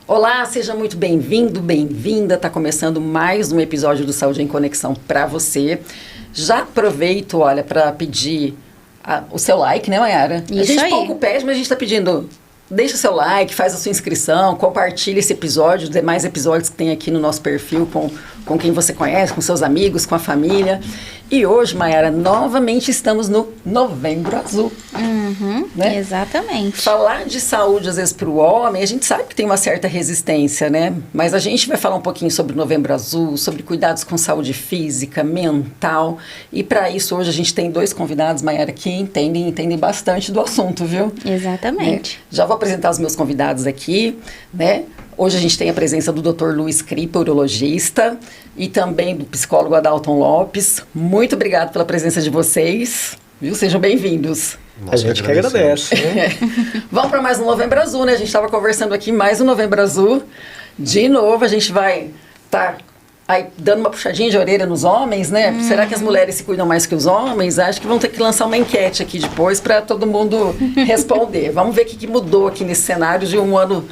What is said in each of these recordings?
Olá, seja muito bem-vindo, bem-vinda. Está começando mais um episódio do Saúde em Conexão para você. Já aproveito, olha, para pedir o seu like, né, Mayara? Isso a gente aí. pouco pede, mas a gente está pedindo. Deixa seu like, faz a sua inscrição, compartilha esse episódio, os demais episódios que tem aqui no nosso perfil com quem você conhece, com seus amigos, com a família. E hoje, Mayara, novamente estamos no Novembro Azul. Né? Exatamente. Falar de saúde, às vezes, para o homem, a gente sabe que tem uma certa resistência, né? Mas a gente vai falar um pouquinho sobre o Novembro Azul, sobre cuidados com saúde física, mental. E para isso, hoje, a gente tem dois convidados, Mayara, que entendem bastante do assunto, viu? Exatamente. Já vou apresentar os meus convidados aqui, né? Hoje a gente tem a presença do Dr. Luiz Cripa, urologista, e também do psicólogo Adalton Lopes. Muito obrigado pela presença de vocês, viu? Sejam bem-vindos. A gente que agradece. Né? Vamos para mais um Novembro Azul, né? A gente estava conversando aqui, mais um Novembro Azul. De novo, a gente vai estar aí dando uma puxadinha de orelha nos homens, né? Será que as mulheres se cuidam mais que os homens? Acho que vão ter que lançar uma enquete aqui depois para todo mundo responder. Vamos ver o que mudou aqui nesse cenário de um ano...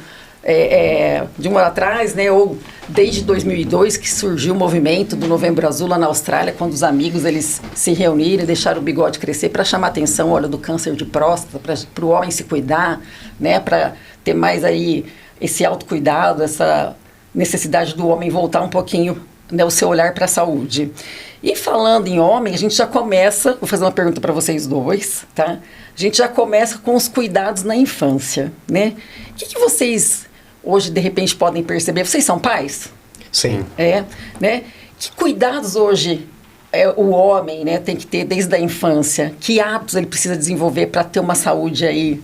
de um ano atrás, né, ou desde 2002 que surgiu o movimento do Novembro Azul lá na Austrália, quando os amigos eles se reuniram e deixaram o bigode crescer para chamar a atenção, olha, do câncer de próstata, para o homem se cuidar, né, para ter mais aí esse autocuidado, essa necessidade do homem voltar um pouquinho, né, o seu olhar para a saúde. E falando em homem, a gente já começa, vou fazer uma pergunta para vocês dois, tá? A gente já começa com os cuidados na infância, né? O que vocês hoje, de repente, podem perceber? Vocês são pais? Sim. Né? Que cuidados hoje o homem, né, tem que ter desde a infância? Que hábitos ele precisa desenvolver para ter uma saúde aí,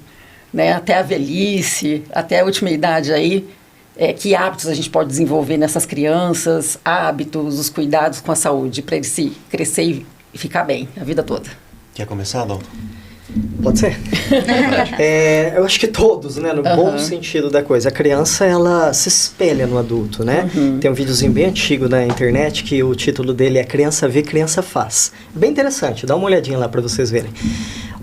né, até a velhice, até a última idade aí? Que hábitos a gente pode desenvolver nessas crianças, hábitos, os cuidados com a saúde, para ele se crescer e ficar bem a vida toda? Quer começar, Adalton? Pode ser? Eu acho que todos, né? No bom sentido da coisa. A criança, ela se espelha no adulto, né? Tem um videozinho bem antigo na internet que o título dele é Criança Vê, Criança Faz. Bem interessante, dá uma olhadinha lá para vocês verem.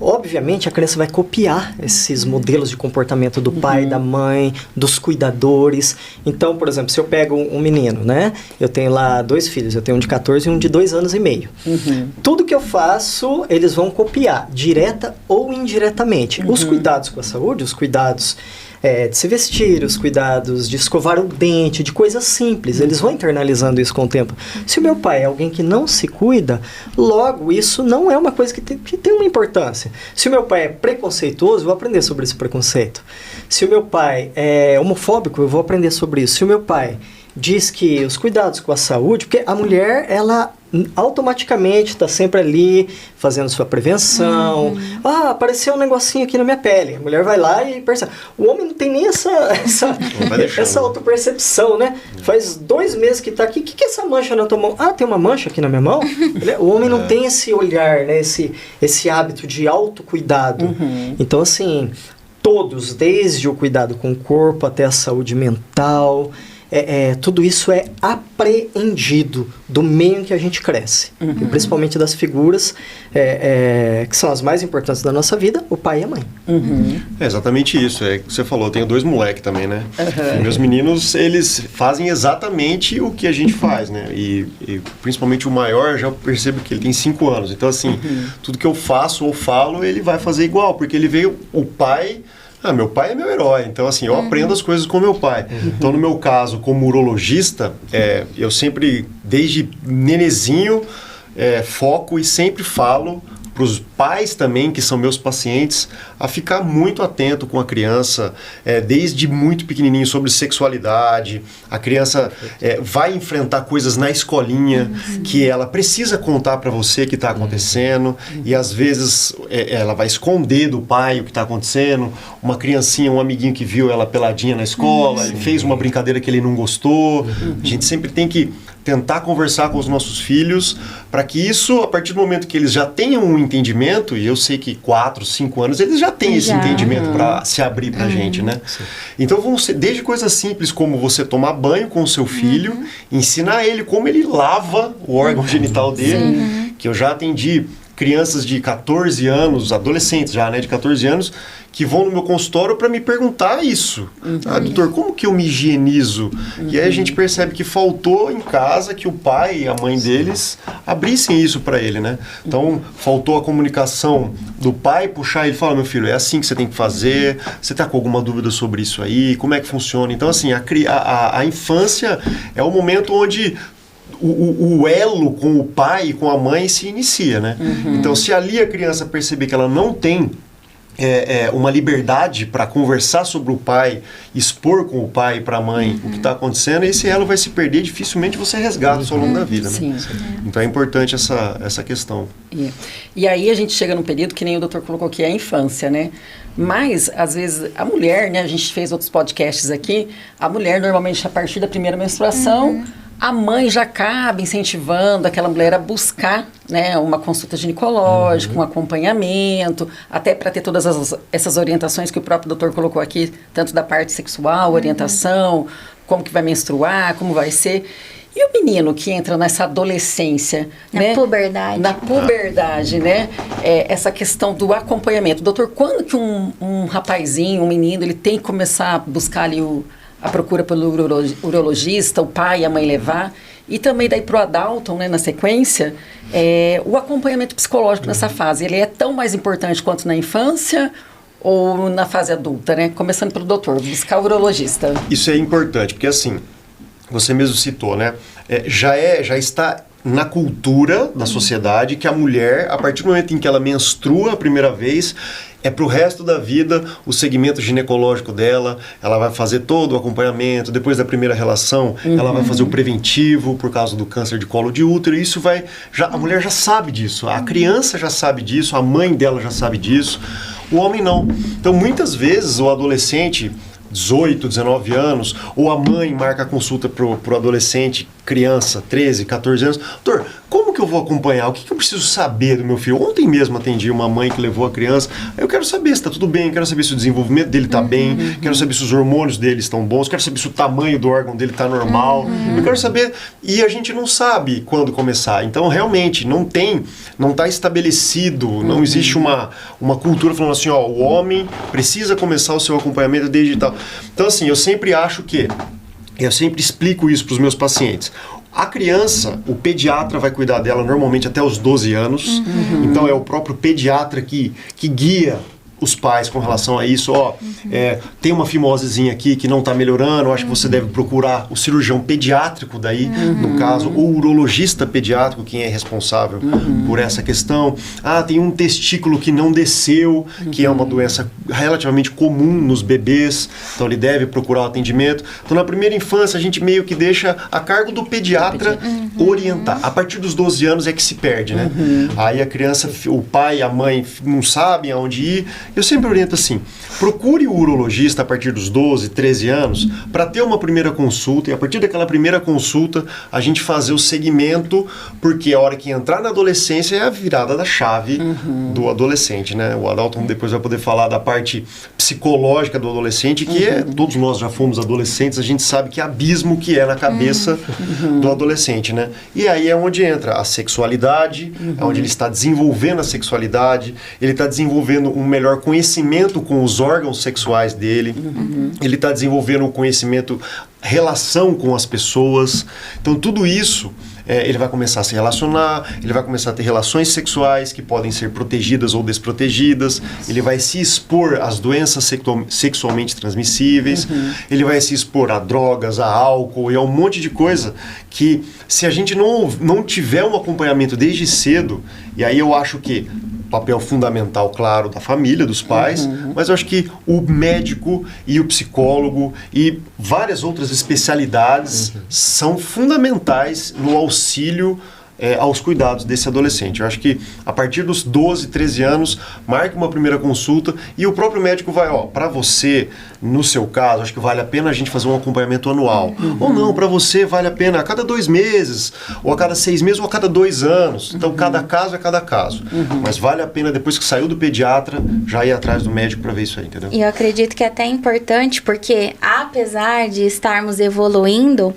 Obviamente, a criança vai copiar esses modelos de comportamento do pai, da mãe, dos cuidadores. Então, por exemplo, se eu pego um menino, né? Eu tenho lá 2 filhos, eu tenho um de 14 e um de 2 anos e meio. Tudo que eu faço, eles vão copiar, direta ou indiretamente. Os cuidados com a saúde, os cuidados de se vestir, os cuidados de escovar o dente, de coisas simples. Eles vão internalizando isso com o tempo. Se o meu pai é alguém que não se cuida, logo isso não é uma coisa que tem uma importância. Se o meu pai é preconceituoso, eu vou aprender sobre esse preconceito. Se o meu pai é homofóbico, eu vou aprender sobre isso. Se o meu pai diz que os cuidados com a saúde, porque a mulher, ela automaticamente está sempre ali fazendo sua prevenção. Apareceu um negocinho aqui na minha pele. A mulher vai lá e percebe. O homem não tem nem essa autopercepção, né? Faz 2 meses que está aqui. O que é essa mancha na tua mão? Tem uma mancha aqui na minha mão? O homem não tem esse olhar, né? Esse hábito de autocuidado. Então, assim, todos, desde o cuidado com o corpo até a saúde mental... tudo isso é apreendido do meio em que a gente cresce. E principalmente das figuras que são as mais importantes da nossa vida, o pai e a mãe. É exatamente isso. É o que você falou, eu tenho 2 moleques também, né? E meus meninos, eles fazem exatamente o que a gente faz, né? E principalmente o maior, já percebo que ele tem 5 anos. Então, assim, tudo que eu faço ou falo, ele vai fazer igual, porque ele veio, o pai... meu pai é meu herói, então assim, eu aprendo as coisas com meu pai. Então no meu caso, como urologista, eu sempre, desde nenezinho, foco e sempre falo para os pais também, que são meus pacientes, a ficar muito atento com a criança, desde muito pequenininho, sobre sexualidade. A criança vai enfrentar coisas na escolinha que ela precisa contar para você que está acontecendo, e às vezes ela vai esconder do pai o que está acontecendo. Uma criancinha, um amiguinho que viu ela peladinha na escola, e fez uma brincadeira que ele não gostou. A gente sempre tem que tentar conversar com os nossos filhos para que isso, a partir do momento que eles já tenham um entendimento, e eu sei que 4, 5 anos eles já têm esse entendimento para se abrir para a gente, né? Sim. Então vão ser desde coisas simples como você tomar banho com o seu filho, ensinar ele como ele lava o órgão genital dele, que eu já atendi crianças de 14 anos, adolescentes já, né, de 14 anos, que vão no meu consultório para me perguntar isso. Doutor, como que eu me higienizo? E aí a gente percebe que faltou em casa que o pai e a mãe deles abrissem isso para ele, né? Então, faltou a comunicação do pai, puxar ele e falar, meu filho, é assim que você tem que fazer, você tá com alguma dúvida sobre isso aí, como é que funciona? Então, assim, a infância é o momento onde o elo com o pai e com a mãe se inicia, né? Então, se ali a criança perceber que ela não tem uma liberdade para conversar sobre o pai, expor com o pai e para a mãe o que está acontecendo, esse elo vai se perder, dificilmente você resgata isso ao longo da vida. Né? Sim. Então é importante essa questão. E aí a gente chega num período que nem o doutor colocou que é a infância, né? Mas, às vezes, a mulher, né? A gente fez outros podcasts aqui, a mulher normalmente a partir da primeira menstruação, a mãe já acaba incentivando aquela mulher a buscar, né, uma consulta ginecológica, um acompanhamento, até para ter todas essas orientações que o próprio doutor colocou aqui, tanto da parte sexual, orientação, como que vai menstruar, como vai ser. E o menino que entra nessa adolescência, né? Puberdade. Na puberdade, né? Essa questão do acompanhamento. Doutor, quando que um rapazinho, um menino, ele tem que começar a buscar ali a procura pelo urologista, o pai e a mãe levar, e também daí para o Adalton, né, na sequência, o acompanhamento psicológico nessa fase, ele é tão mais importante quanto na infância ou na fase adulta, né? Começando pelo doutor, buscar o urologista. Isso é importante, porque assim, você mesmo citou, né? Já está na cultura da sociedade que a mulher, a partir do momento em que ela menstrua a primeira vez, para o resto da vida o segmento ginecológico dela, ela vai fazer todo o acompanhamento, depois da primeira relação, ela vai fazer o preventivo por causa do câncer de colo de útero, e isso a mulher já sabe disso, a criança já sabe disso, a mãe dela já sabe disso, o homem não. Então, muitas vezes, o adolescente, 18, 19 anos, ou a mãe marca a consulta pro adolescente, criança, 13, 14 anos. Doutor, como que eu vou acompanhar? O que eu preciso saber do meu filho? Ontem mesmo atendi uma mãe que levou a criança. Eu quero saber se está tudo bem, quero saber se o desenvolvimento dele está bem, quero saber se os hormônios dele estão bons, quero saber se o tamanho do órgão dele está normal. Eu quero saber, e a gente não sabe quando começar. Então, realmente, não está estabelecido, não existe uma cultura falando assim, ó, o homem precisa começar o seu acompanhamento desde tal. Então, assim, eu sempre explico isso para os meus pacientes. A criança, o pediatra vai cuidar dela normalmente até os 12 anos. Então é o próprio pediatra que guia os pais com relação a isso. Tem uma fimosezinha aqui que não está melhorando, acho que você deve procurar o cirurgião pediátrico daí, no caso, ou o urologista pediátrico, quem é responsável por essa questão. Tem um testículo que não desceu, que é uma doença relativamente comum nos bebês, então ele deve procurar o atendimento. Então, na primeira infância, a gente meio que deixa a cargo do pediatra orientar. A partir dos 12 anos é que se perde, né? Aí a criança, o pai e a mãe não sabem aonde ir. Eu sempre oriento assim, procure o urologista a partir dos 12, 13 anos para ter uma primeira consulta, e a partir daquela primeira consulta a gente fazer o segmento, porque a hora que entrar na adolescência é a virada da chave do adolescente, né? O Adalton depois vai poder falar da parte psicológica do adolescente, que todos nós já fomos adolescentes, a gente sabe que abismo que é na cabeça do adolescente, né? E aí é onde entra a sexualidade, é onde ele está desenvolvendo a sexualidade, ele está desenvolvendo um melhor conhecimento com os órgãos sexuais dele, ele está desenvolvendo um conhecimento, relação com as pessoas. Então tudo isso, ele vai começar a se relacionar, ele vai começar a ter relações sexuais que podem ser protegidas ou desprotegidas, ele vai se expor às doenças sexualmente transmissíveis, ele vai se expor a drogas, a álcool e a um monte de coisa que, se a gente não tiver um acompanhamento desde cedo, e aí eu acho que papel fundamental, claro, da família, dos pais, mas eu acho que o médico e o psicólogo e várias outras especialidades são fundamentais no auxílio aos cuidados desse adolescente. Eu acho que a partir dos 12, 13 anos, marque uma primeira consulta e o próprio médico vai, para você, no seu caso, acho que vale a pena a gente fazer um acompanhamento anual. Ou não, para você vale a pena a cada 2 meses, ou a cada 6 meses, ou a cada 2 anos. Então, cada caso é cada caso. Mas vale a pena, depois que saiu do pediatra, já ir atrás do médico para ver isso aí, entendeu? E eu acredito que é até importante, porque apesar de estarmos evoluindo,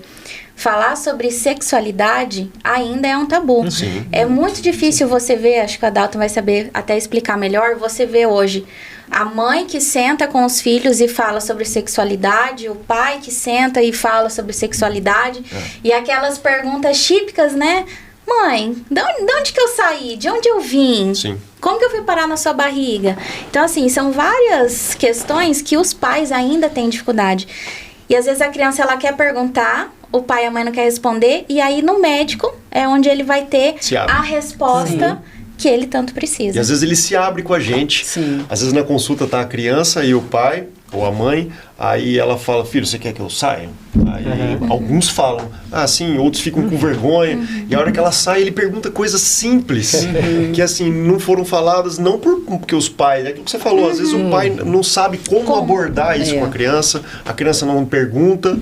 falar sobre sexualidade ainda é um tabu. Sim. É muito difícil você ver, acho que a Dalton vai saber até explicar melhor, você vê hoje a mãe que senta com os filhos e fala sobre sexualidade, o pai que senta e fala sobre sexualidade, e aquelas perguntas típicas, né? Mãe, de onde que eu saí? De onde eu vim? Sim. Como que eu fui parar na sua barriga? Então, assim, são várias questões que os pais ainda têm dificuldade. E às vezes a criança, ela quer perguntar, o pai e a mãe não quer responder, e aí no médico é onde ele vai ter a resposta que ele tanto precisa. E às vezes ele se abre com a gente. Sim. Às vezes na consulta tá a criança e o pai, ou a mãe, aí ela fala, filho, você quer que eu saia? Aí alguns falam, sim, outros ficam com vergonha. E a hora que ela sai, ele pergunta coisas simples, que assim, não foram faladas, não porque os pais, é aquilo que você falou, às vezes o pai não sabe como abordar isso com a criança não pergunta.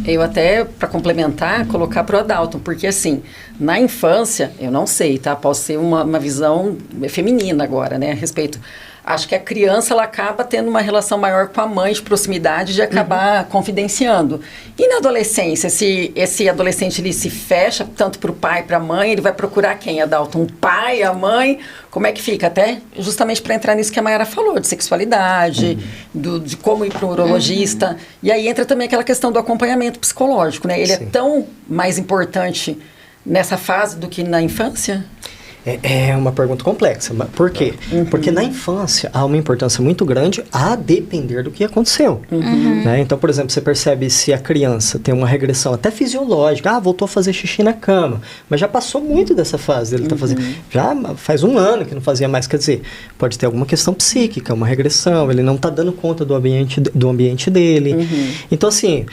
Eu até, para complementar, colocar para o Adalton, porque assim, na infância, eu não sei, tá? Posso ter uma visão feminina agora, né, a respeito. Acho que a criança, ela acaba tendo uma relação maior com a mãe, de proximidade, de acabar confidenciando. E na adolescência, se esse adolescente ele se fecha tanto para o pai, para a mãe, ele vai procurar quem, Adalton? O pai, a mãe? Como é que fica? Até justamente para entrar nisso que a Mayara falou, de sexualidade, de como ir para um urologista. E aí entra também aquela questão do acompanhamento psicológico, né? Ele é tão mais importante nessa fase do que na infância? É uma pergunta complexa. Por quê? Porque na infância há uma importância muito grande a depender do que aconteceu. Né? Então, por exemplo, você percebe se a criança tem uma regressão até fisiológica. Voltou a fazer xixi na cama. Mas já passou muito dessa fase. Ele tá fazendo, já faz 1 ano que não fazia mais. Quer dizer, pode ter alguma questão psíquica, uma regressão. Ele não está dando conta do ambiente dele. Então, assim...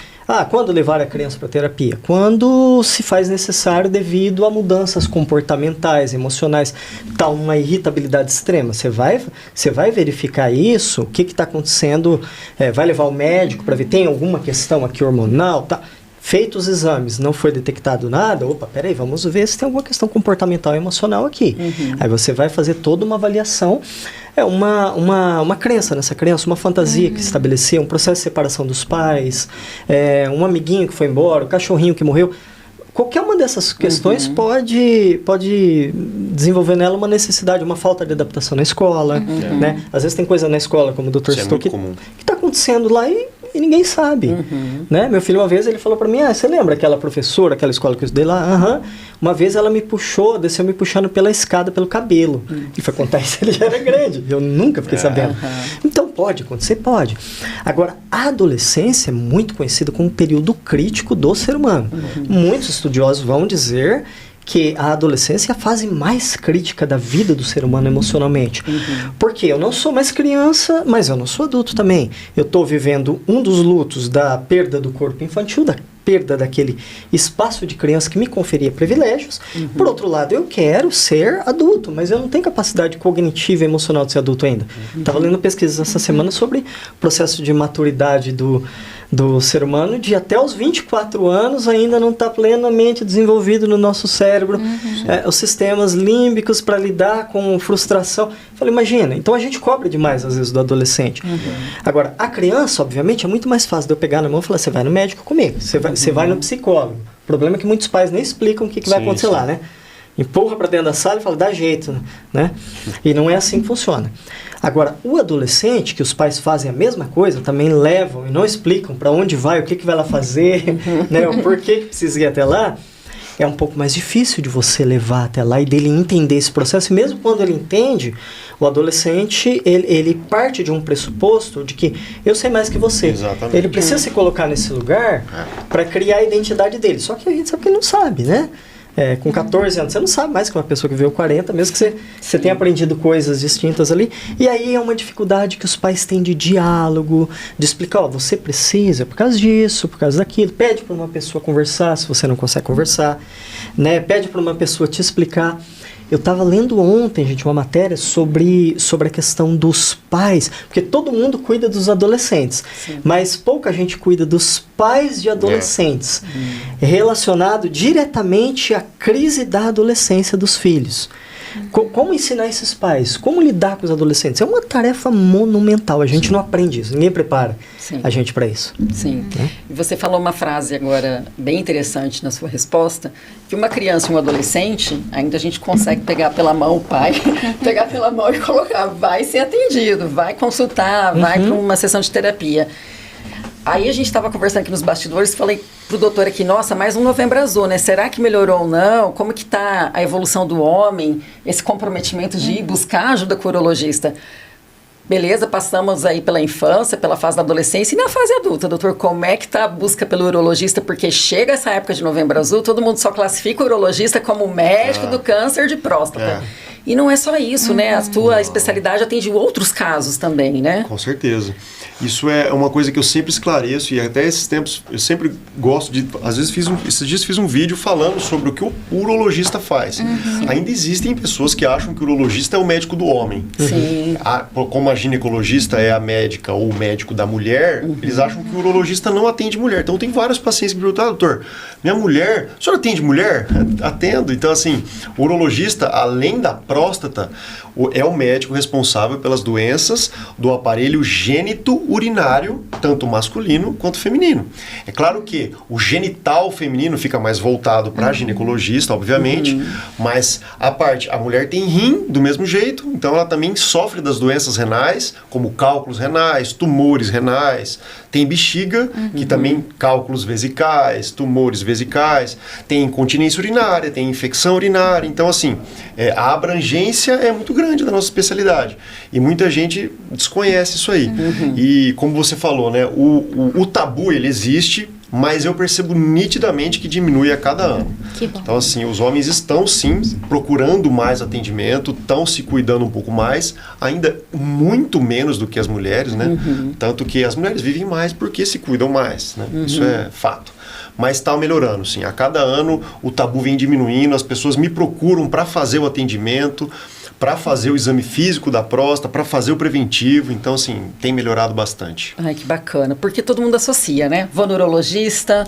quando levar a criança para terapia? Quando se faz necessário devido a mudanças comportamentais, emocionais, uma irritabilidade extrema. Você vai verificar isso, o que está acontecendo, vai levar o médico para ver, tem alguma questão aqui hormonal, tá? Feitos os exames, não foi detectado nada, peraí, vamos ver se tem alguma questão comportamental e emocional aqui. Aí você vai fazer toda uma avaliação, uma crença nessa criança, uma fantasia que se estabeleceu, um processo de separação dos pais, um amiguinho que foi embora, um cachorrinho que morreu. Qualquer uma dessas questões pode desenvolver nela uma necessidade, uma falta de adaptação na escola. Né? Às vezes tem coisa na escola, como o Dr. citou, que está acontecendo lá e ninguém sabe. Né? Meu filho, uma vez, ele falou para mim, você lembra aquela professora, aquela escola que eu estudei lá? Uma vez ela desceu me puxando pela escada, pelo cabelo. E foi contar isso, ele já era grande. Eu nunca fiquei sabendo. Então, pode acontecer? Pode. Agora, a adolescência é muito conhecida como um período crítico do ser humano. Muitos estudiosos vão dizer que a adolescência é a fase mais crítica da vida do ser humano emocionalmente. Porque eu não sou mais criança, mas eu não sou adulto também. Eu estou vivendo um dos lutos da perda do corpo infantil, da perda daquele espaço de criança que me conferia privilégios. Por outro lado, eu quero ser adulto, mas eu não tenho capacidade cognitiva e emocional de ser adulto ainda. Estava lendo pesquisas essa semana sobre o processo de maturidade do ser humano, de até os 24 anos ainda não está plenamente desenvolvido no nosso cérebro, os sistemas límbicos para lidar com frustração. Falei, imagina, então a gente cobra demais às vezes do adolescente. Agora, a criança, obviamente, é muito mais fácil de eu pegar na mão e falar, você vai no médico comigo, você vai no psicólogo. O problema é que muitos pais nem explicam o que vai acontecer lá, né? Empurra para dentro da sala e fala, dá jeito, né? E não é assim que funciona. Agora, o adolescente, que os pais fazem a mesma coisa, também levam e não explicam para onde vai, o que vai lá fazer, né? O porquê que precisa ir até lá, é um pouco mais difícil de você levar até lá e dele entender esse processo. E mesmo quando ele entende, o adolescente, ele parte de um pressuposto de que eu sei mais que você. Exatamente. Ele precisa se colocar nesse lugar para criar a identidade dele. Só que a gente sabe que ele não sabe, né? Com 14 anos, você não sabe mais que uma pessoa que viveu 40, mesmo que você tenha aprendido coisas distintas ali. E aí é uma dificuldade que os pais têm de diálogo, de explicar, você precisa por causa disso, por causa daquilo. Pede para uma pessoa conversar, se você não consegue conversar, né? Pede para uma pessoa te explicar. Eu estava lendo ontem, gente, uma matéria sobre a questão dos pais, porque todo mundo cuida dos adolescentes, mas pouca gente cuida dos pais de adolescentes, relacionado diretamente à crise da adolescência dos filhos. Como ensinar esses pais? Como lidar com os adolescentes? É uma tarefa monumental. A gente não aprende isso. Ninguém prepara a gente para isso. Sim. E você falou uma frase agora bem interessante na sua resposta, que uma criança e um adolescente, ainda a gente consegue pegar pela mão o pai, pegar pela mão e colocar, vai ser atendido, vai consultar, vai para uma sessão de terapia. Aí a gente estava conversando aqui nos bastidores, falei pro doutor aqui, nossa, mais um Novembro Azul, né? Será que melhorou ou não? Como que tá a evolução do homem? Esse comprometimento de ir buscar ajuda com o urologista? Beleza, passamos aí pela infância, pela fase da adolescência e na fase adulta, doutor, como é que tá a busca pelo urologista? Porque chega essa época de Novembro Azul, todo mundo só classifica o urologista como médico do câncer de próstata. E não é só isso, né? A tua especialidade atende outros casos também, né? Com certeza. Isso é uma coisa que eu sempre esclareço e até esses tempos eu sempre gosto de... Às vezes esses dias fiz um vídeo falando sobre o que o urologista faz. Ainda existem pessoas que acham que o urologista é o médico do homem. Sim. Como a ginecologista é a médica ou o médico da mulher, eles acham que o urologista não atende mulher. Então tem vários pacientes que me perguntam, doutor, minha mulher, o senhor atende mulher? Atendo. Então assim, o urologista, além da próstata, é o médico responsável pelas doenças do aparelho gênito-urinário, tanto masculino quanto feminino. É claro que o genital feminino fica mais voltado para a ginecologista, obviamente, mas a mulher tem rim do mesmo jeito, então ela também sofre das doenças renais, como cálculos renais, tumores renais, tem bexiga, que também cálculos vesicais, tumores vesicais, tem incontinência urinária, tem infecção urinária, então assim, a abrangência é muito grande da nossa especialidade e muita gente desconhece isso aí. E como você falou, né, o tabu ele existe, mas eu percebo nitidamente que diminui a cada ano. Que bom. Então assim, os homens estão sim procurando mais atendimento, estão se cuidando um pouco mais, ainda muito menos do que as mulheres, né? Tanto que as mulheres vivem mais porque se cuidam mais, né? Isso é fato. Mas está melhorando, sim. A cada ano o tabu vem diminuindo, as pessoas me procuram para fazer o atendimento, para fazer o exame físico da próstata, para fazer o preventivo. Então, assim, tem melhorado bastante. Ai, que bacana. Porque todo mundo associa, né? Vou no urologista,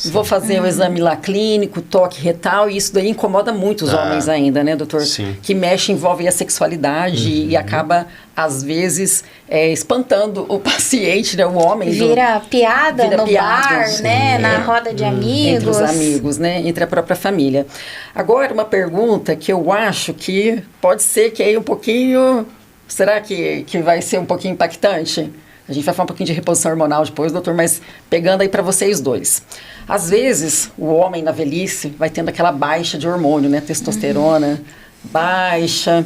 vou fazer o exame lá clínico, toque retal, e isso daí incomoda muito os homens ainda, né, doutor? Sim. Que mexe, envolve a sexualidade e acaba, às vezes, espantando o paciente, né, o homem. Vira piada vira no piada, bar, sim, né? Na roda de amigos. Entre os amigos, né? Entre a própria família. Agora, uma pergunta que eu acho que pode ser que aí um pouquinho... Será que vai ser um pouquinho impactante? A gente vai falar um pouquinho de reposição hormonal depois, doutor, mas pegando aí para vocês dois. Às vezes, o homem na velhice vai tendo aquela baixa de hormônio, né? Testosterona baixa,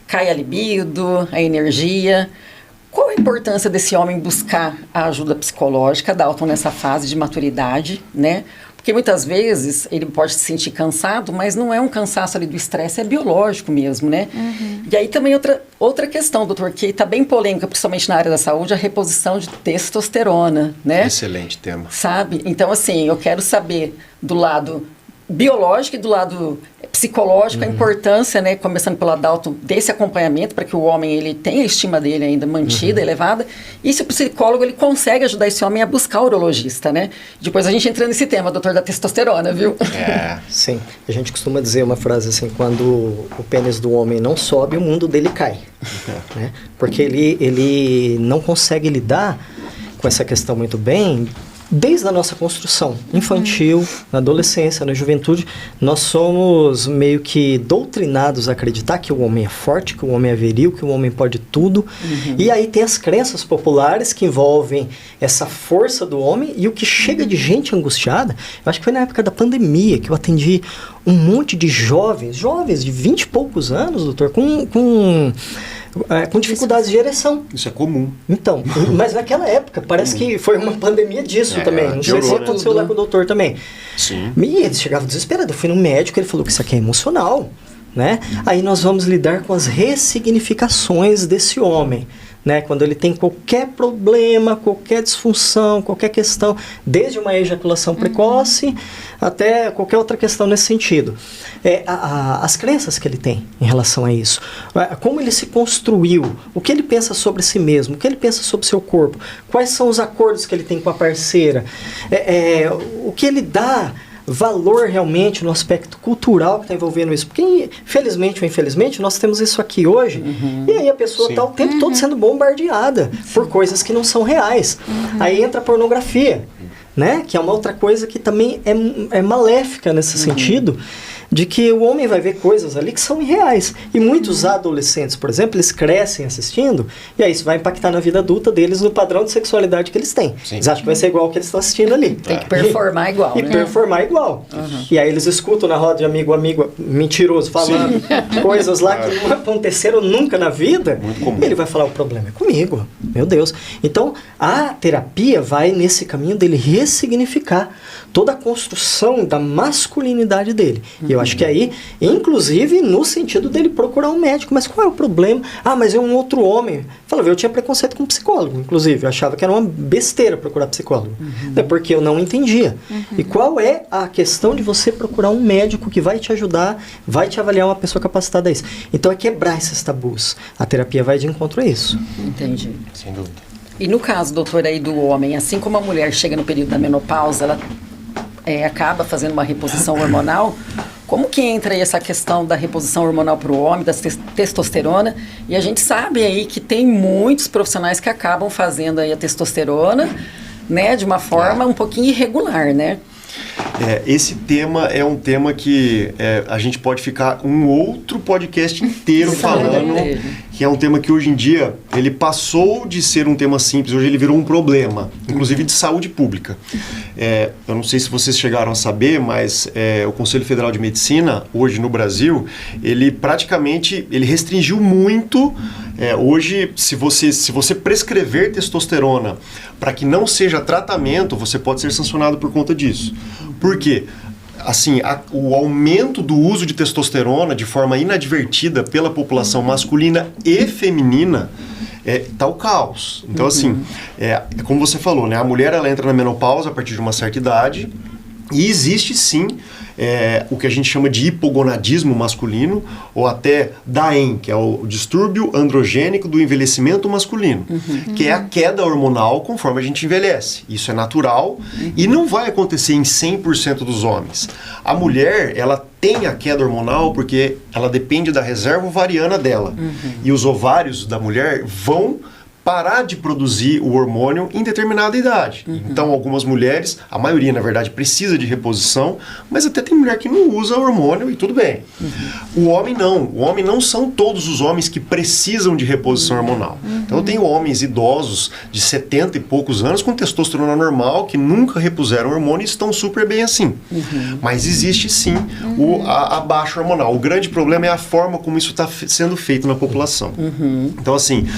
cai a libido, a energia. Qual a importância desse homem buscar a ajuda psicológica, Dalton, nessa fase de maturidade, né? Porque muitas vezes ele pode se sentir cansado, mas não é um cansaço ali do estresse, é biológico mesmo, né? E aí também outra questão, doutor, que está bem polêmica, principalmente na área da saúde, a reposição de testosterona, né? Excelente tema. Sabe? Então, assim, eu quero saber do lado biológico e do lado psicológico a importância, né, começando pelo Dalton, desse acompanhamento para que o homem ele tenha a estima dele ainda mantida, elevada, e se o psicólogo ele consegue ajudar esse homem a buscar o urologista, né? Depois a gente entra nesse tema, doutor, da testosterona, viu? Sim, a gente costuma dizer uma frase assim, quando o pênis do homem não sobe, o mundo dele cai, né? Porque ele não consegue lidar com essa questão muito bem. Desde a nossa construção infantil, na adolescência, na juventude, nós somos meio que doutrinados a acreditar que o homem é forte, que o homem é viril, que o homem pode tudo. E aí tem as crenças populares que envolvem essa força do homem e o que chega de gente angustiada. Eu acho que foi na época da pandemia que eu atendi um monte de jovens de 20 e poucos anos, doutor, com dificuldades de ereção. Isso é comum. Então, mas naquela época, parece que foi uma pandemia disso também. Não sei se aconteceu lá com o doutor também. Sim. E eles chegavam desesperados. Eu fui no médico, ele falou que isso aqui é emocional, né? Aí nós vamos lidar com as ressignificações desse homem, né? Quando ele tem qualquer problema, qualquer disfunção, qualquer questão, desde uma ejaculação precoce até qualquer outra questão nesse sentido. As crenças que ele tem em relação a isso, como ele se construiu, o que ele pensa sobre si mesmo, o que ele pensa sobre seu corpo, quais são os acordos que ele tem com a parceira, o que ele dá valor realmente no aspecto cultural que está envolvendo isso. Porque, felizmente ou infelizmente, nós temos isso aqui hoje, e aí a pessoa está o tempo todo sendo bombardeada por coisas que não são reais. Aí entra a pornografia, né? Que é uma outra coisa que também é maléfica nesse sentido, de que o homem vai ver coisas ali que são irreais. E muitos adolescentes, por exemplo, eles crescem assistindo, e aí isso vai impactar na vida adulta deles, no padrão de sexualidade que eles têm. Sim. Eles acham que vai ser igual ao que eles estão assistindo ali. Tem que performar igual, E né? performar igual. E aí eles escutam na roda de amigo mentiroso falando coisas lá que não aconteceram nunca na vida. Muito comum. E ele vai falar, o problema é comigo. Meu Deus. Então, a terapia vai nesse caminho dele ressignificar toda a construção da masculinidade dele. E eu acho que aí, inclusive, no sentido dele procurar um médico. Mas qual é o problema? Ah, mas é um outro homem. Falava, eu tinha preconceito com psicólogo, inclusive. Eu achava que era uma besteira procurar psicólogo. É porque eu não entendia. E qual é a questão de você procurar um médico que vai te ajudar, vai te avaliar uma pessoa capacitada a isso? Então é quebrar esses tabus. A terapia vai de encontro a isso. Entendi. Sem dúvida. E no caso, doutor, aí do homem, assim como a mulher chega no período da menopausa, ela acaba fazendo uma reposição hormonal, como que entra aí essa questão da reposição hormonal para o homem, da testosterona? E a gente sabe aí que tem muitos profissionais que acabam fazendo aí a testosterona, né, de uma forma um pouquinho irregular, né? Esse tema é um tema que a gente pode ficar um outro podcast inteiro falando, que é um tema que hoje em dia ele passou de ser um tema simples, hoje ele virou um problema, inclusive de saúde pública. Eu não sei se vocês chegaram a saber, mas o Conselho Federal de Medicina, hoje no Brasil, ele praticamente restringiu muito. Hoje, se você prescrever testosterona para que não seja tratamento, você pode ser sancionado por conta disso. Por quê? Assim, o aumento do uso de testosterona de forma inadvertida pela população masculina e feminina tá o caos. Então, assim, como você falou, né? A mulher ela entra na menopausa a partir de uma certa idade e existe sim o que a gente chama de hipogonadismo masculino, ou até DAEM, que é o distúrbio androgênico do envelhecimento masculino, que é a queda hormonal conforme a gente envelhece. Isso é natural e não vai acontecer em 100% dos homens. A mulher, ela tem a queda hormonal porque ela depende da reserva ovariana dela. E os ovários da mulher vão parar de produzir o hormônio em determinada idade. Então, algumas mulheres, a maioria, na verdade, precisa de reposição, mas até tem mulher que não usa hormônio e tudo bem. O homem não. O homem não são todos os homens que precisam de reposição hormonal. Então, eu tenho homens idosos de 70 e poucos anos com testosterona normal, que nunca repuseram hormônio e estão super bem assim. Mas existe, sim, a baixa hormonal. O grande problema é a forma como isso está sendo feito na população. Então, assim,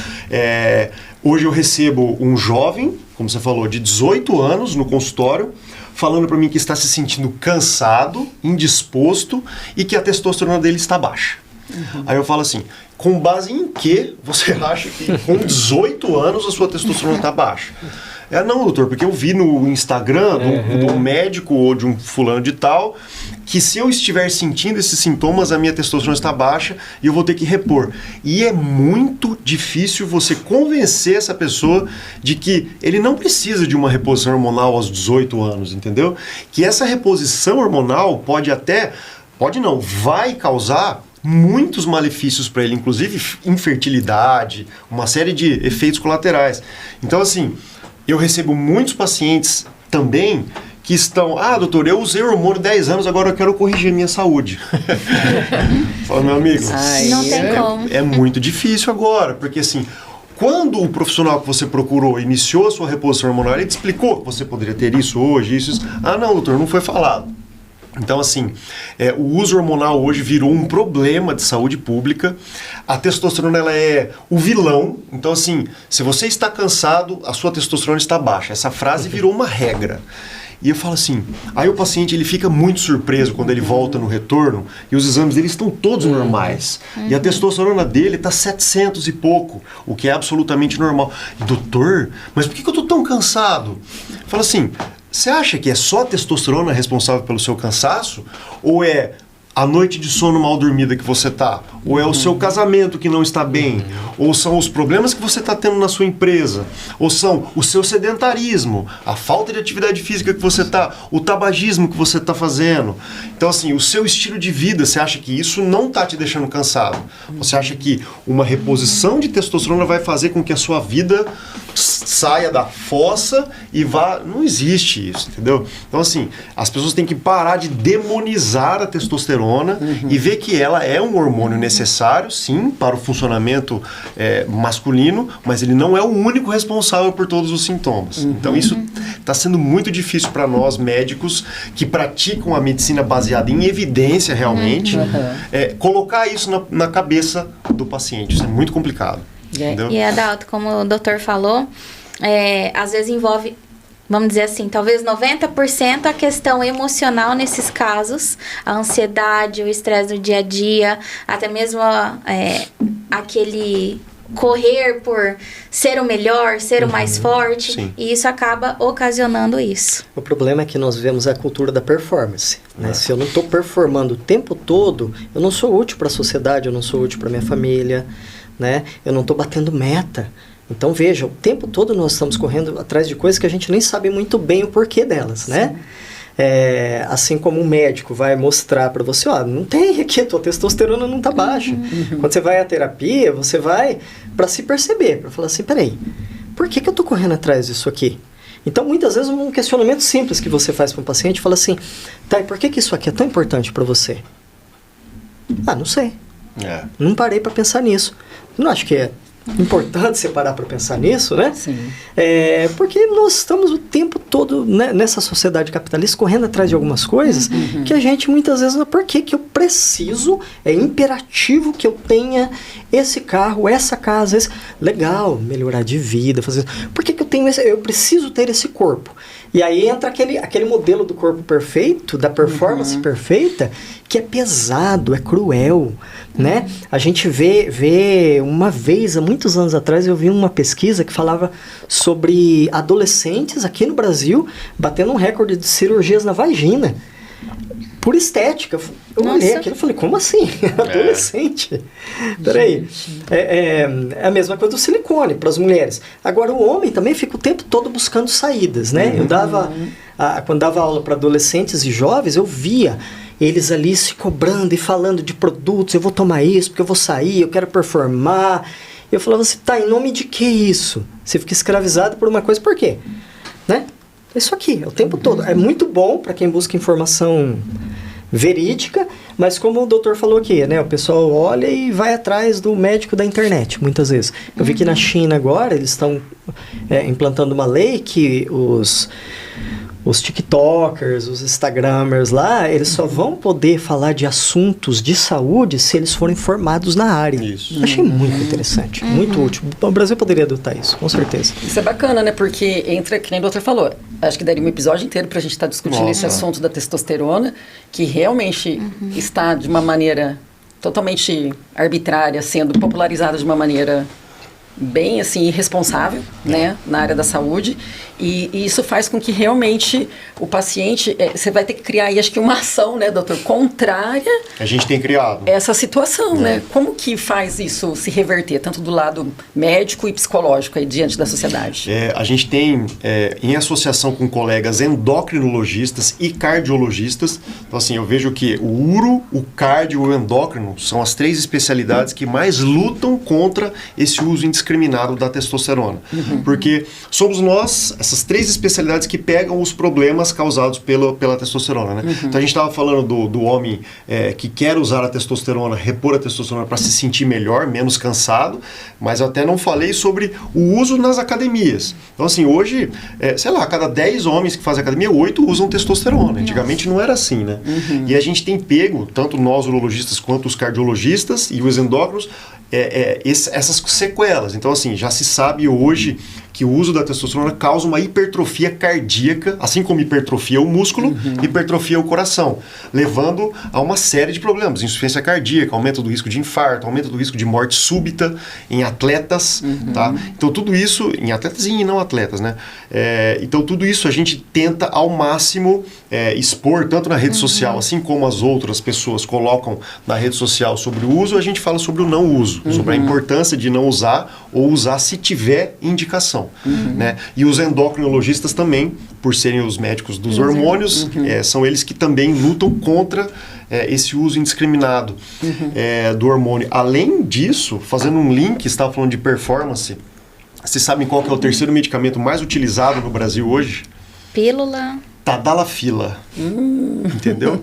hoje eu recebo um jovem, como você falou, de 18 anos no consultório, falando para mim que está se sentindo cansado, indisposto e que a testosterona dele está baixa. Aí eu falo assim, com base em que você acha que com 18 anos a sua testosterona está baixa? Não, doutor, porque eu vi no Instagram de um médico ou de um fulano de tal que se eu estiver sentindo esses sintomas, a minha testosterona está baixa e eu vou ter que repor. E é muito difícil você convencer essa pessoa de que ele não precisa de uma reposição hormonal aos 18 anos, entendeu? Que essa reposição hormonal vai causar muitos malefícios para ele, inclusive infertilidade, uma série de efeitos colaterais. Então, assim, eu recebo muitos pacientes também que estão, doutor, eu usei hormônio 10 anos, agora eu quero corrigir minha saúde. Fala, meu amigo, não tem como. É muito difícil agora, porque assim, quando o profissional que você procurou iniciou a sua reposição hormonal, ele te explicou que você poderia ter isso hoje, isso. Não, doutor, não foi falado. Então, assim, o uso hormonal hoje virou um problema de saúde pública. A testosterona, ela é o vilão. Então, assim, se você está cansado, a sua testosterona está baixa. Essa frase virou uma regra. E eu falo assim, aí o paciente ele fica muito surpreso quando ele volta no retorno e os exames dele estão todos normais. E a testosterona dele está 700 e pouco, o que é absolutamente normal. Doutor, mas por que eu estou tão cansado? Fala assim, você acha que é só a testosterona responsável pelo seu cansaço? Ou é a noite de sono mal dormida que você tá, ou é o seu casamento que não está bem, ou são os problemas que você está tendo na sua empresa, ou são o seu sedentarismo, a falta de atividade física que você tá, o tabagismo que você tá fazendo. Então, assim, o seu estilo de vida, você acha que isso não tá te deixando cansado? Você acha que uma reposição de testosterona vai fazer com que a sua vida saia da fossa e vá... Não existe isso, entendeu? Então, assim, as pessoas têm que parar de demonizar a testosterona e ver que ela é um hormônio necessário, sim, para o funcionamento masculino, mas ele não é o único responsável por todos os sintomas. Então, isso está sendo muito difícil para nós, médicos, que praticam a medicina baseada em evidência, realmente, colocar isso na cabeça do paciente. Isso é muito complicado. Entendeu? E, Adalto, como o doutor falou, às vezes envolve, vamos dizer assim, talvez 90% a questão emocional nesses casos, a ansiedade, o estresse do dia a dia, até mesmo aquele correr por ser o melhor, ser o mais forte, sim. E isso acaba ocasionando isso. O problema é que nós vivemos a cultura da performance, né? Se eu não estou performando o tempo todo, eu não sou útil para a sociedade, eu não sou útil para minha família, né? Eu não estou batendo meta. Então, veja, o tempo todo nós estamos correndo atrás de coisas que a gente nem sabe muito bem o porquê delas, né? Assim como um médico vai mostrar para você, ó, não tem aqui, a tua testosterona não está baixa. Quando você vai à terapia, você vai para se perceber, para falar assim, peraí, por que eu estou correndo atrás disso aqui? Então, muitas vezes, um questionamento simples que você faz para um paciente, fala assim, tá, e por que isso aqui é tão importante para você? Ah, não sei. Não parei para pensar nisso. Não acho que é importante você parar para pensar nisso, né? Sim. Porque nós estamos o tempo todo, né, nessa sociedade capitalista correndo atrás de algumas coisas que a gente muitas vezes não... Por que eu preciso, é imperativo que eu tenha esse carro, essa casa, legal, melhorar de vida, fazer... Por que eu tenho eu preciso ter esse corpo? E aí entra aquele modelo do corpo perfeito, da performance perfeita, que é pesado, é cruel, né? A gente vê uma vez, há muitos anos atrás, eu vi uma pesquisa que falava sobre adolescentes aqui no Brasil batendo um recorde de cirurgias na vagina. Por estética. Eu olhei aquilo e falei, como assim? Adolescente? Peraí. É a mesma coisa do silicone para as mulheres. Agora, o homem também fica o tempo todo buscando saídas, né? Eu quando dava aula para adolescentes e jovens, eu via eles ali se cobrando e falando de produtos, eu vou tomar isso, porque eu vou sair, eu quero performar. Eu falava assim, tá, em nome de que isso? Você fica escravizado por uma coisa, por quê? Né? Isso aqui, o tempo todo. É muito bom para quem busca informação verídica, mas como o doutor falou aqui, né? O pessoal olha e vai atrás do médico da internet, muitas vezes. Eu vi que na China agora, eles estão implantando uma lei que os TikTokers, os Instagramers lá, eles só vão poder falar de assuntos de saúde se eles forem formados na área. Isso. Achei muito interessante, muito útil. O Brasil poderia adotar isso, com certeza. Isso é bacana, né? Porque entra, que nem o doutor falou, acho que daria um episódio inteiro pra gente estar discutindo esse assunto da testosterona, que realmente está de uma maneira totalmente arbitrária, sendo popularizada de uma maneira bem assim irresponsável, né, na área da saúde, e isso faz com que realmente o paciente, você vai ter que criar aí, acho que uma ação, né, doutor, contrária a gente tem criado essa situação, né? Como que faz isso se reverter, tanto do lado médico e psicológico aí diante da sociedade? A gente tem, em associação com colegas endocrinologistas e cardiologistas, então assim, eu vejo que o uro, o cardio e o endócrino são as 3 especialidades que mais lutam contra esse uso indiscriminado da testosterona. Porque somos nós, essas 3 especialidades que pegam os problemas causados pela testosterona, né? Então a gente estava falando do homem que quer usar a testosterona, repor a testosterona para se sentir melhor, menos cansado, mas eu até não falei sobre o uso nas academias. Então assim, hoje, sei lá, a cada 10 homens que fazem academia, 8 usam testosterona. Antigamente não era assim, né? E a gente tem pego, tanto nós urologistas quanto os cardiologistas e os endócrinos, essas sequelas. Então, assim, já se sabe hoje que o uso da testosterona causa uma hipertrofia cardíaca, assim como hipertrofia o músculo, hipertrofia o coração, levando a uma série de problemas, insuficiência cardíaca, aumento do risco de infarto, aumento do risco de morte súbita em atletas, tá? Então tudo isso, em atletas e em não atletas, né? Então tudo isso a gente tenta ao máximo expor, tanto na rede social, assim como as outras pessoas colocam na rede social sobre o uso, a gente fala sobre o não uso, sobre a importância de não usar ou usar se tiver indicação, né? E os endocrinologistas também, por serem os médicos dos hormônios, são eles que também lutam contra esse uso indiscriminado do hormônio. Além disso, fazendo um link, você estava falando de performance, vocês sabem qual que é o terceiro medicamento mais utilizado no Brasil hoje? Pílula. Tadalafila. Entendeu?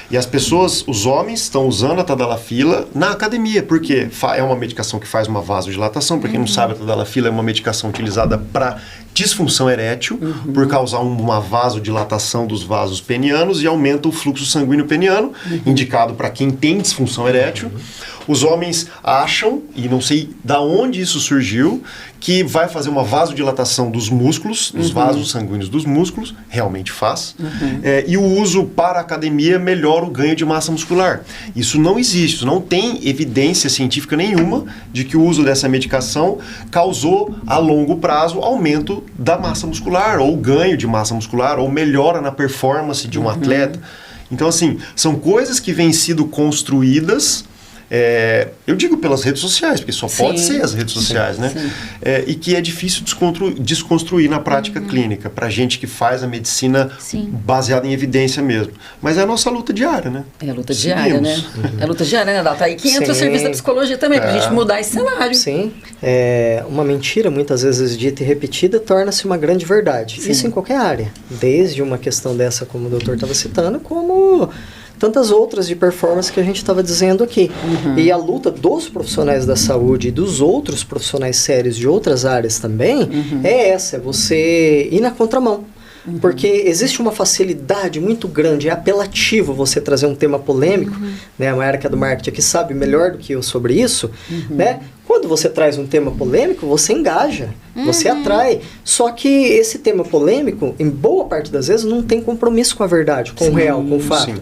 E as pessoas, os homens, estão usando a tadalafila na academia, porque é uma medicação que faz uma vasodilatação. Para quem não sabe, a tadalafila é uma medicação utilizada para disfunção erétil, por causar uma vasodilatação dos vasos penianos e aumenta o fluxo sanguíneo peniano, indicado para quem tem disfunção erétil. Os homens acham, e não sei da onde isso surgiu, que vai fazer uma vasodilatação dos músculos, dos vasos sanguíneos dos músculos, realmente faz, e o uso para a academia melhora o ganho de massa muscular. Isso não existe, isso não tem evidência científica nenhuma de que o uso dessa medicação causou a longo prazo aumento da massa muscular, ou ganho de massa muscular, ou melhora na performance de um atleta. Então, assim, são coisas que vêm sido construídas, eu digo pelas redes sociais, porque só pode ser as redes sociais, né? E que é difícil desconstruir na prática clínica, para gente que faz a medicina baseada em evidência mesmo. Mas é a nossa luta diária, né? É a luta diária, né? É a luta diária, né, Data? Aí que entra o serviço da psicologia também, pra gente mudar esse cenário. Sim. Uma mentira, muitas vezes dita e repetida, torna-se uma grande verdade. Isso em qualquer área. Desde uma questão dessa, como o doutor estava citando, como tantas outras de performance que a gente estava dizendo aqui. E a luta dos profissionais da saúde e dos outros profissionais sérios de outras áreas também é você ir na contramão. Porque existe uma facilidade muito grande, é apelativo você trazer um tema polêmico, né? A Mayara, que é do marketing aqui, sabe melhor do que eu sobre isso, né? Quando você traz um tema polêmico, você engaja, você atrai. Só que esse tema polêmico, em boa parte das vezes, não tem compromisso com a verdade, com o real, com o fato.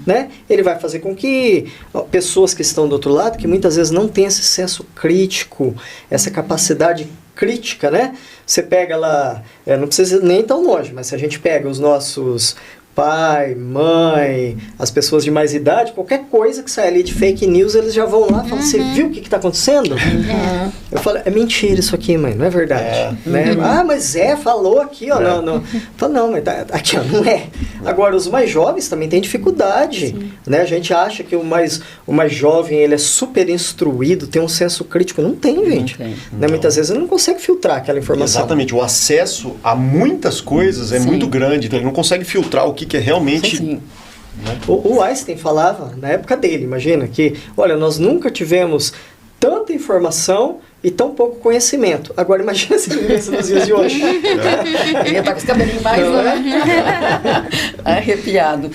Né? Ele vai fazer com que pessoas que estão do outro lado, que muitas vezes não têm esse senso crítico, essa capacidade crítica, né? Você pega lá, não precisa nem tão longe, mas se a gente pega os nossos pai, mãe, as pessoas de mais idade, qualquer coisa que sai ali de fake news, eles já vão lá e falam, você viu o que está acontecendo? Eu falo, é mentira isso aqui, mãe, não é verdade. Né? Mas falou aqui, ó, não. Falo, não, mas tá, aqui, ó, não é. Agora, os mais jovens também têm dificuldade, né? A gente acha que o mais jovem, ele é super instruído, tem um senso crítico. Não tem, gente. Não tem. Né? Muitas vezes ele não consegue filtrar aquela informação. Exatamente, o acesso a muitas coisas é muito grande, então ele não consegue filtrar o que é realmente... Sim. O Einstein falava, na época dele, imagina, que, olha, nós nunca tivemos tanta informação e tão pouco conhecimento. Agora imagina se ele vivesse nos dias de hoje. Ele ia estar com os cabelinhos mais arrepiado.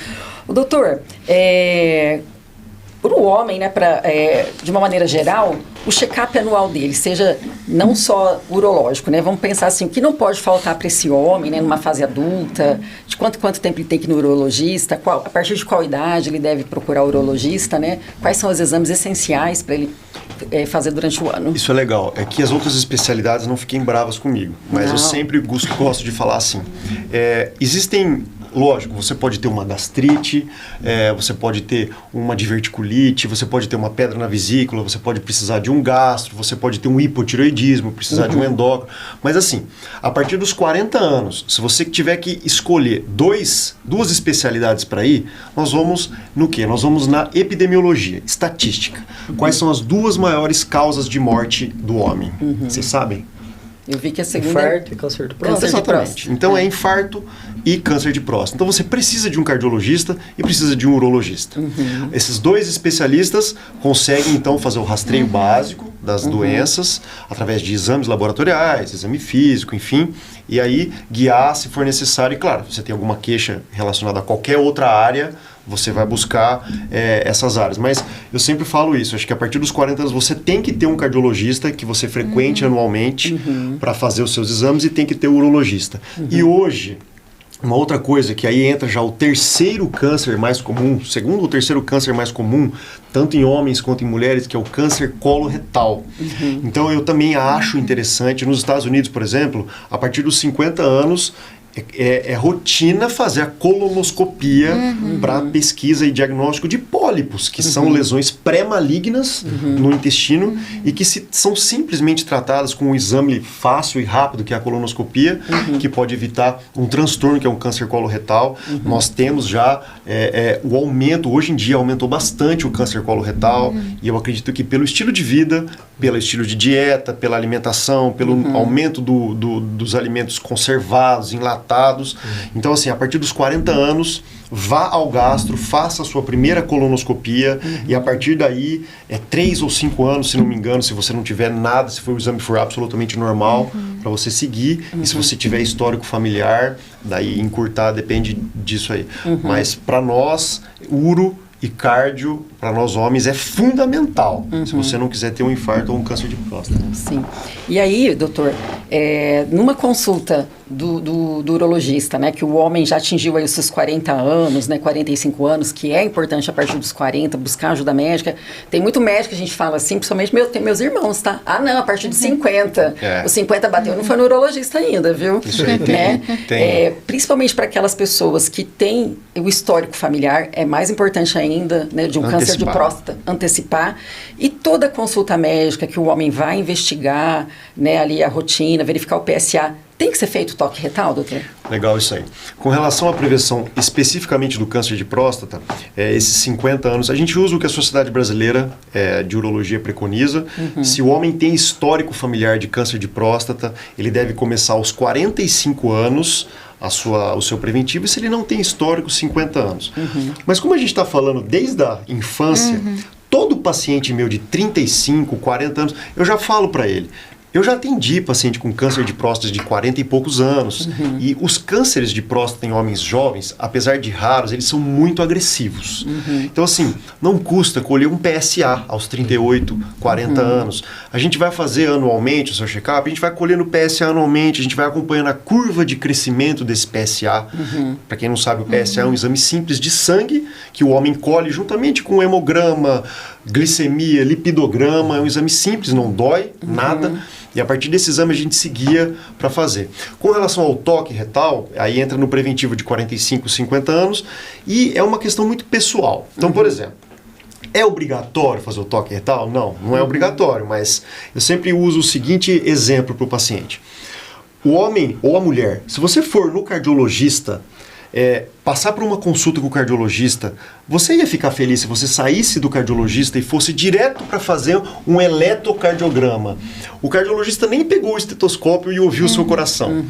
O doutor, para o homem, né, de uma maneira geral, o check-up anual dele, seja não só urológico, né? Vamos pensar assim, o que não pode faltar para esse homem, né, numa fase adulta, de quanto tempo ele tem que ir no urologista, a partir de qual idade ele deve procurar o urologista, né? Quais são os exames essenciais para ele fazer durante o ano? Isso é legal, é que as outras especialidades não fiquem bravas comigo, mas eu sempre gosto de falar assim, existem... Lógico, você pode ter uma gastrite, você pode ter uma diverticulite, você pode ter uma pedra na vesícula, você pode precisar de um gastro, você pode ter um hipotireoidismo, precisar de um endócrino. Mas assim, a partir dos 40 anos, se você tiver que escolher duas especialidades para ir, nós vamos no quê? Nós vamos na epidemiologia, estatística. Quais são as duas maiores causas de morte do homem? Vocês sabem? Eu vi que a segunda infarto e câncer de próstata. Exatamente. Então é infarto e câncer de próstata. Então você precisa de um cardiologista e precisa de um urologista. Esses dois especialistas conseguem então fazer o rastreio básico das doenças através de exames laboratoriais, exame físico, enfim, e aí guiar se for necessário. E claro, se você tem alguma queixa relacionada a qualquer outra área, você vai buscar essas áreas. Mas eu sempre falo isso, acho que a partir dos 40 anos você tem que ter um cardiologista que você frequente anualmente para fazer os seus exames, e tem que ter o urologista. E hoje, uma outra coisa que aí entra já o terceiro câncer mais comum, segundo ou terceiro câncer mais comum, tanto em homens quanto em mulheres, que é o câncer coloretal. Então eu também acho interessante, nos Estados Unidos, por exemplo, a partir dos 50 anos, é rotina fazer a colonoscopia para pesquisa e diagnóstico de pólipos, que são lesões pré-malignas no intestino e que são simplesmente tratadas com um exame fácil e rápido, que é a colonoscopia, que pode evitar um transtorno, que é um câncer coloretal. Nós temos já o aumento, hoje em dia aumentou bastante o câncer coloretal, e eu acredito que pelo estilo de vida, pelo estilo de dieta, pela alimentação, pelo aumento dos alimentos conservados, enlatados. Então, assim, a partir dos 40 anos, vá ao gastro, faça a sua primeira colonoscopia, e a partir daí, 3 ou 5 anos, se não me engano, se você não tiver nada, se o exame for absolutamente normal, para você seguir, e se você tiver histórico familiar, daí encurtar, depende disso aí. Mas para nós, uro e cardio, para nós homens, é fundamental, se você não quiser ter um infarto ou um câncer de próstata. Sim. E aí, doutor, numa consulta do urologista, né, que o homem já atingiu aí os seus 40 anos, né, 45 anos, que é importante a partir dos 40 buscar ajuda médica. Tem muito médico que a gente fala assim, principalmente tem meus irmãos, tá? Ah, não, a partir dos 50. Os 50 bateu, não foi no urologista ainda, viu? Isso aí tem. Principalmente para aquelas pessoas que têm o histórico familiar, é mais importante ainda, né, de um câncer de próstata, antecipar. E toda consulta médica que o homem vai investigar, né, ali a rotina, verificar o PSA, tem que ser feito toque retal, doutor? Legal isso aí. Com relação à prevenção especificamente do câncer de próstata, esses 50 anos, a gente usa o que a Sociedade Brasileira de Urologia preconiza. Se o homem tem histórico familiar de câncer de próstata, ele deve começar aos 45 anos o seu preventivo, e se ele não tem histórico, 50 anos. Mas como a gente está falando desde a infância, todo paciente meu de 35, 40 anos, eu já falo para ele, eu já atendi paciente com câncer de próstata de 40 e poucos anos. E os cânceres de próstata em homens jovens, apesar de raros, eles são muito agressivos. Então, assim, não custa colher um PSA aos 38, 40 anos. A gente vai fazer anualmente o seu check-up, a gente vai colhendo o PSA anualmente, a gente vai acompanhando a curva de crescimento desse PSA. Para quem não sabe, o PSA é um exame simples de sangue que o homem colhe juntamente com hemograma, glicemia, lipidograma. É um exame simples, não dói nada. E a partir desse exame a gente seguia para fazer. Com relação ao toque retal, aí entra no preventivo de 45, 50 anos, e é uma questão muito pessoal. Então, por exemplo, é obrigatório fazer o toque retal? Não, não é obrigatório, mas eu sempre uso o seguinte exemplo para o paciente. O homem ou a mulher, se você for no cardiologista, passar por uma consulta com o cardiologista, você ia ficar feliz se você saísse do cardiologista e fosse direto para fazer um eletrocardiograma. O cardiologista nem pegou o estetoscópio e ouviu o seu coração.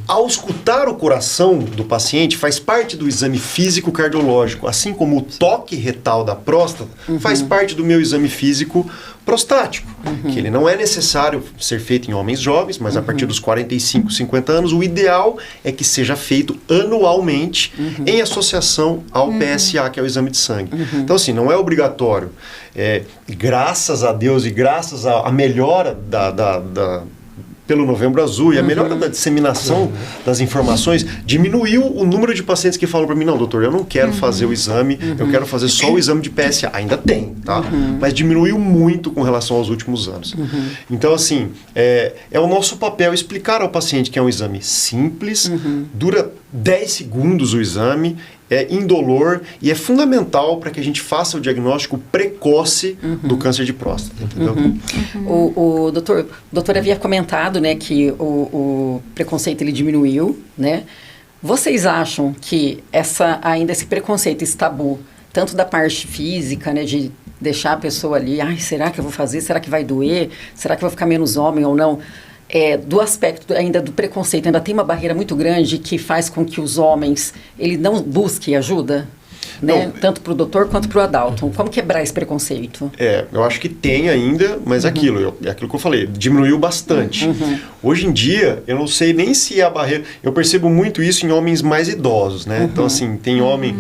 Ao escutar o coração do paciente, faz parte do exame físico cardiológico, assim como o toque retal da próstata faz parte do meu exame físico prostático, que ele não é necessário ser feito em homens jovens, mas a partir dos 45, 50 anos, o ideal é que seja feito anualmente em associação ao PSA, que é o exame de sangue. Então, assim, não é obrigatório. Graças a Deus e graças à melhora pelo Novembro Azul e a melhora da disseminação das informações, diminuiu o número de pacientes que falam para mim, não, doutor, eu não quero fazer o exame, eu quero fazer só o exame de PSA. Ainda tem, tá? Mas diminuiu muito com relação aos últimos anos. Então, assim, é o nosso papel explicar ao paciente que é um exame simples, dura 10 segundos o exame, é indolor e é fundamental para que a gente faça o diagnóstico precoce do câncer de próstata, entendeu? O doutor havia comentado, né, que o preconceito ele diminuiu, né? Vocês acham que ainda esse preconceito, esse tabu, tanto da parte física, né, de deixar a pessoa ali, será que eu vou fazer? Será que vai doer? Será que eu vou ficar menos homem ou não? Do aspecto ainda do preconceito, ainda tem uma barreira muito grande que faz com que os homens, ele não busquem ajuda? né? Tanto para o doutor quanto para o Adalton. Como quebrar esse preconceito? Eu acho que tem ainda, mas é aquilo que eu falei, diminuiu bastante. Hoje em dia, eu não sei nem se a barreira... Eu percebo muito isso em homens mais idosos, né? Então, assim, tem homem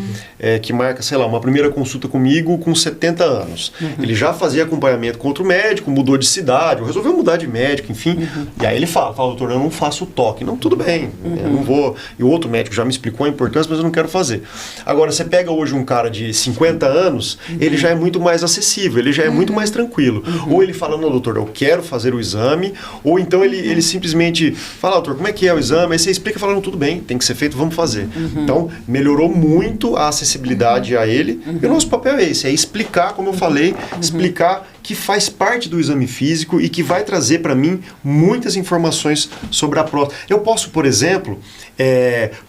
que marca, sei lá, uma primeira consulta comigo com 70 anos. Ele já fazia acompanhamento com outro médico, mudou de cidade, ou resolveu mudar de médico, enfim. E aí ele fala, doutor, eu não faço toque. Não, tudo bem, eu não vou... E o outro médico já me explicou a importância, mas eu não quero fazer. Agora, você pega hoje um cara de 50 anos, ele já é muito mais acessível, ele já é muito mais tranquilo. Ou ele fala, não, doutor, eu quero fazer o exame, ou então ele simplesmente fala, doutor, como é que é o exame? Aí você explica e fala, não, tudo bem, tem que ser feito, vamos fazer. Então, melhorou muito a acessibilidade a ele, e o nosso papel é esse, é explicar, como eu falei, explicar que faz parte do exame físico e que vai trazer para mim muitas informações sobre a próstata. Eu posso, por exemplo,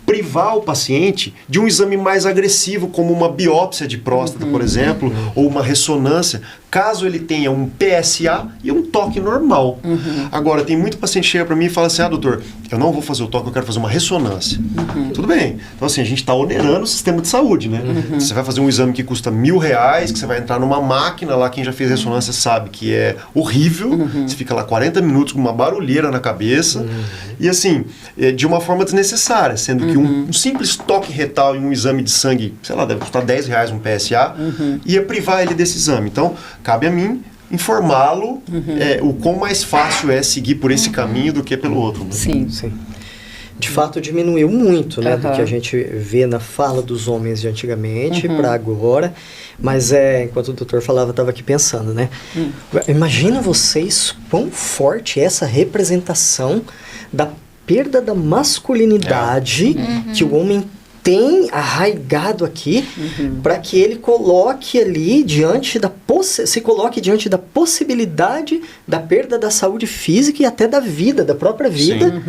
privar o paciente de um exame mais agressivo, como uma biópsia de próstata, por exemplo, ou uma ressonância, caso ele tenha um PSA e um toque normal. Agora, tem muito paciente que chega para mim e fala assim, doutor, eu não vou fazer o toque, eu quero fazer uma ressonância. Tudo bem. Então, assim, a gente está onerando o sistema de saúde, né? Você vai fazer um exame que custa R$1.000, que você vai entrar numa máquina lá, quem já fez ressonância sabe que é horrível, você fica lá 40 minutos com uma barulheira na cabeça, e assim, de uma forma desnecessária, sendo que um simples toque retal em um exame de sangue, sei lá, deve custar R$10 um PSA, ia privar ele desse exame. Então, cabe a mim informá-lo o quão mais fácil é seguir por esse caminho do que pelo outro. Né? Sim. De fato, diminuiu muito, né, do que a gente vê na fala dos homens de antigamente para agora. Mas, enquanto o doutor falava, eu estava aqui pensando, né? Imagina vocês quão forte é essa representação da perda da masculinidade que o homem tem arraigado aqui, para que ele coloque ali se coloque diante da possibilidade da perda da saúde física e até da vida, da própria vida,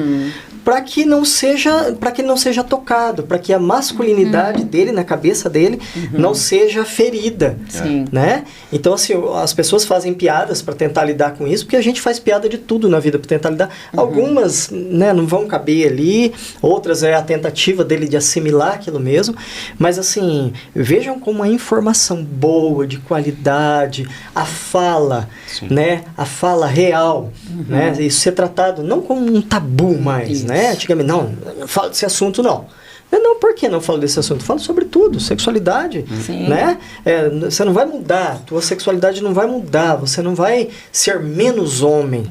para que não seja tocado, para que a masculinidade dele, na cabeça dele, não seja ferida, né? Então, assim, as pessoas fazem piadas para tentar lidar com isso, porque a gente faz piada de tudo na vida para tentar lidar. Algumas, né, não vão caber ali, outras é a tentativa dele de assimilar aquilo mesmo, mas assim, vejam como a informação boa, de qualidade, a fala, né, a fala real, né, isso ser tratado não como um tabu mais, né, antigamente, não falo desse assunto não. Não, por que não falo desse assunto? Falo sobre tudo, sexualidade, né? Você não vai mudar, tua sexualidade não vai mudar, você não vai ser menos homem,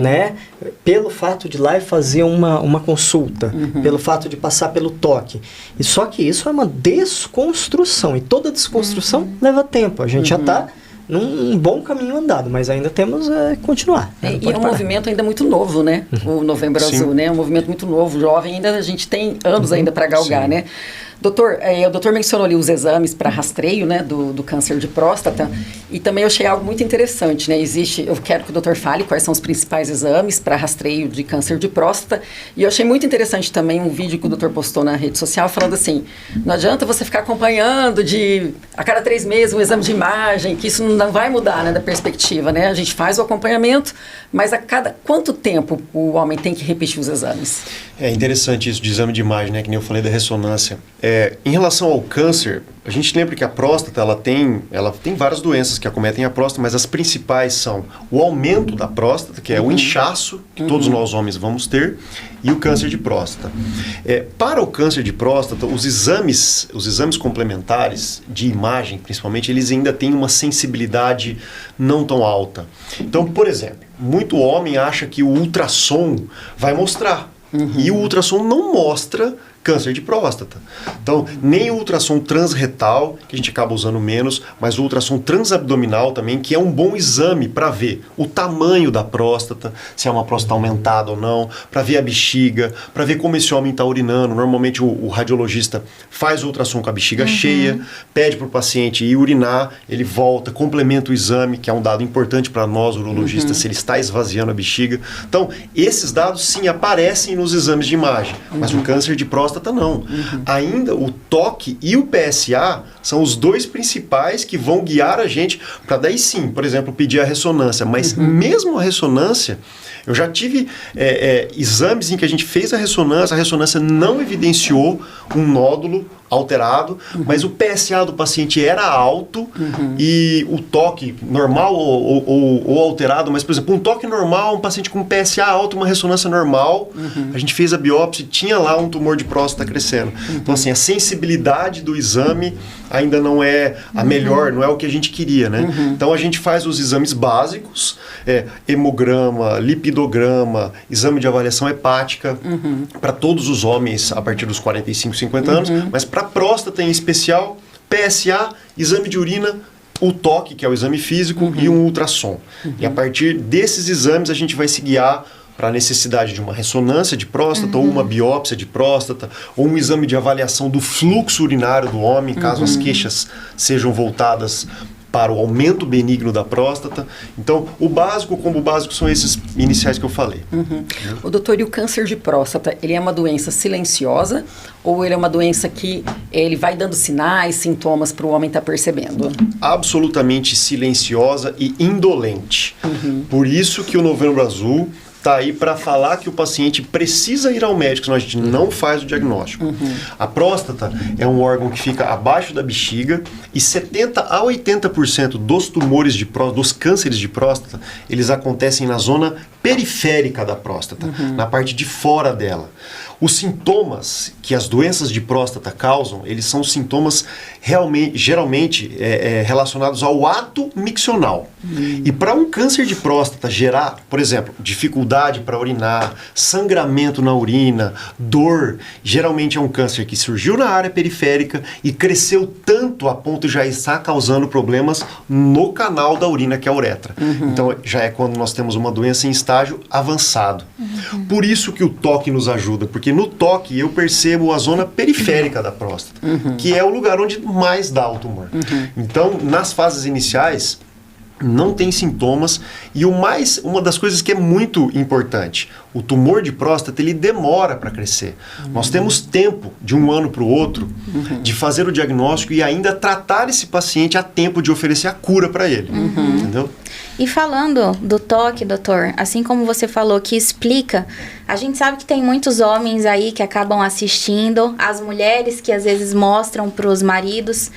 né? Pelo fato de ir lá e fazer uma consulta, pelo fato de passar pelo toque. E só que isso é uma desconstrução, e toda desconstrução leva tempo. A gente já está num bom caminho andado, mas ainda temos que continuar. E é um movimento ainda muito novo, né? O Novembro Azul, né? É um movimento muito novo, jovem, ainda a gente tem anos ainda para galgar, né? Doutor, o doutor mencionou ali os exames para rastreio, né, do câncer de próstata, e também eu achei algo muito interessante, né, eu quero que o doutor fale quais são os principais exames para rastreio de câncer de próstata, e eu achei muito interessante também um vídeo que o doutor postou na rede social falando assim, não adianta você ficar acompanhando a cada 3 meses um exame de imagem, que isso não vai mudar, né, da perspectiva, né, a gente faz o acompanhamento, mas a cada quanto tempo o homem tem que repetir os exames? É interessante isso de exame de imagem, né, que nem eu falei da ressonância. Em relação ao câncer, a gente lembra que a próstata ela tem várias doenças que acometem a próstata, mas as principais são o aumento da próstata, que é o inchaço que todos nós homens vamos ter, e o câncer de próstata. Para o câncer de próstata, os exames complementares de imagem, principalmente, eles ainda têm uma sensibilidade não tão alta. Então, por exemplo, muito homem acha que o ultrassom vai mostrar, e o ultrassom não mostra câncer de próstata. Então, nem o ultrassom transretal, que a gente acaba usando menos, mas o ultrassom transabdominal também, que é um bom exame para ver o tamanho da próstata, se é uma próstata aumentada ou não, para ver a bexiga, para ver como esse homem está urinando. Normalmente o radiologista faz o ultrassom com a bexiga cheia, pede para o paciente ir urinar, ele volta, complementa o exame, que é um dado importante para nós, urologistas, se ele está esvaziando a bexiga. Então, esses dados sim aparecem nos exames de imagem, mas o câncer de próstata não. Ainda o toque e o PSA são os dois principais que vão guiar a gente para daí sim, por exemplo, pedir a ressonância. Mas mesmo a ressonância, Eu já tive exames em que a gente fez a ressonância não evidenciou um nódulo alterado, mas o PSA do paciente era alto e o toque normal ou alterado, mas, por exemplo, um toque normal, um paciente com PSA alto, uma ressonância normal, a gente fez a biópsia e tinha lá um tumor de próstata crescendo. Então, assim, a sensibilidade do exame ainda não é a melhor, não é o que a gente queria, né? Então, a gente faz os exames básicos, hemograma, lipidograma, exame de avaliação hepática, para todos os homens a partir dos 45, 50 anos, mas para próstata em especial, PSA, exame de urina, o toque, que é o exame físico, e um ultrassom. E a partir desses exames a gente vai se guiar para a necessidade de uma ressonância de próstata, ou uma biópsia de próstata, ou um exame de avaliação do fluxo urinário do homem, caso as queixas sejam voltadas para o aumento benigno da próstata. Então, o combo básico são esses iniciais que eu falei. O doutor, e o câncer de próstata, ele é uma doença silenciosa ou ele é uma doença que ele vai dando sinais, sintomas para o homem estar percebendo? Absolutamente silenciosa e indolente. Por isso que o Novembro Azul está aí para falar que o paciente precisa ir ao médico, senão a gente não faz o diagnóstico. A próstata é um órgão que fica abaixo da bexiga e 70% a 80% dos tumores de próstata, dos cânceres de próstata, eles acontecem na zona periférica da próstata, na parte de fora dela. Os sintomas que as doenças de próstata causam, eles são sintomas geralmente relacionados ao ato miccional. E para um câncer de próstata gerar, por exemplo, dificuldade para urinar, sangramento na urina, dor, geralmente é um câncer que surgiu na área periférica e cresceu tanto a ponto de já estar causando problemas no canal da urina, que é a uretra. Então já é quando nós temos uma doença em estágio avançado. Por isso que o toque nos ajuda, porque no toque eu percebo a zona periférica da próstata, que é o lugar onde mais dá o tumor. Então, nas fases iniciais, não tem sintomas e uma das coisas que é muito importante, o tumor de próstata, ele demora para crescer. Nós temos tempo de um ano para o outro de fazer o diagnóstico e ainda tratar esse paciente a tempo de oferecer a cura para ele, entendeu? E falando do toque, doutor, assim como você falou que explica, a gente sabe que tem muitos homens aí que acabam assistindo, as mulheres que às vezes mostram para os maridos.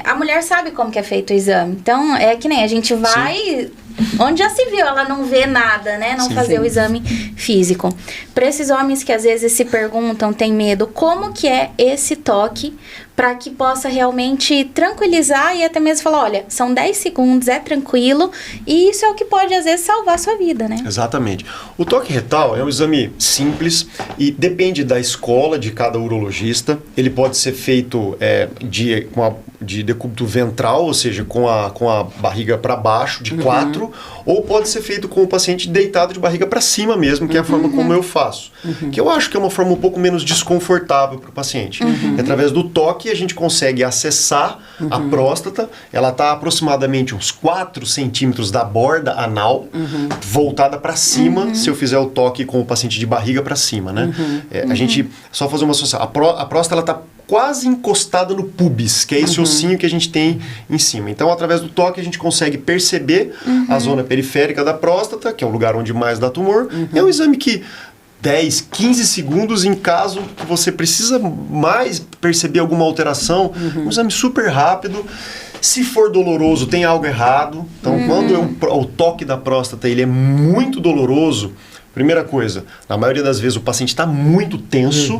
A mulher sabe como que é feito o exame. Então, é que nem a gente vai onde já se viu, ela não vê nada, né? Não fazer o exame físico. Para esses homens que às vezes se perguntam, têm medo, como que é esse toque para que possa realmente tranquilizar e até mesmo falar, olha, são 10 segundos, é tranquilo, e isso é o que pode às vezes salvar a sua vida, né? Exatamente. O toque retal é um exame simples e depende da escola de cada urologista. Ele pode ser feito de decúbito ventral, ou seja, com a barriga para baixo, de 4, ou pode ser feito com o paciente deitado de barriga para cima mesmo, que é a forma como eu faço. Que eu acho que é uma forma um pouco menos desconfortável para o paciente. Através do toque a gente consegue acessar a próstata, ela está aproximadamente uns 4 centímetros da borda anal, voltada para cima, se eu fizer o toque com o paciente de barriga para cima, né? A gente, só fazer uma associação, a próstata ela está quase encostada no pubis, que é esse ossinho que a gente tem em cima. Então, através do toque, a gente consegue perceber a zona periférica da próstata, que é o lugar onde mais dá tumor. É um exame que 10, 15 segundos em caso que você precisa mais perceber alguma alteração. Um exame super rápido. Se for doloroso, tem algo errado. Então, quando o toque da próstata ele é muito doloroso, primeira coisa, na maioria das vezes o paciente está muito tenso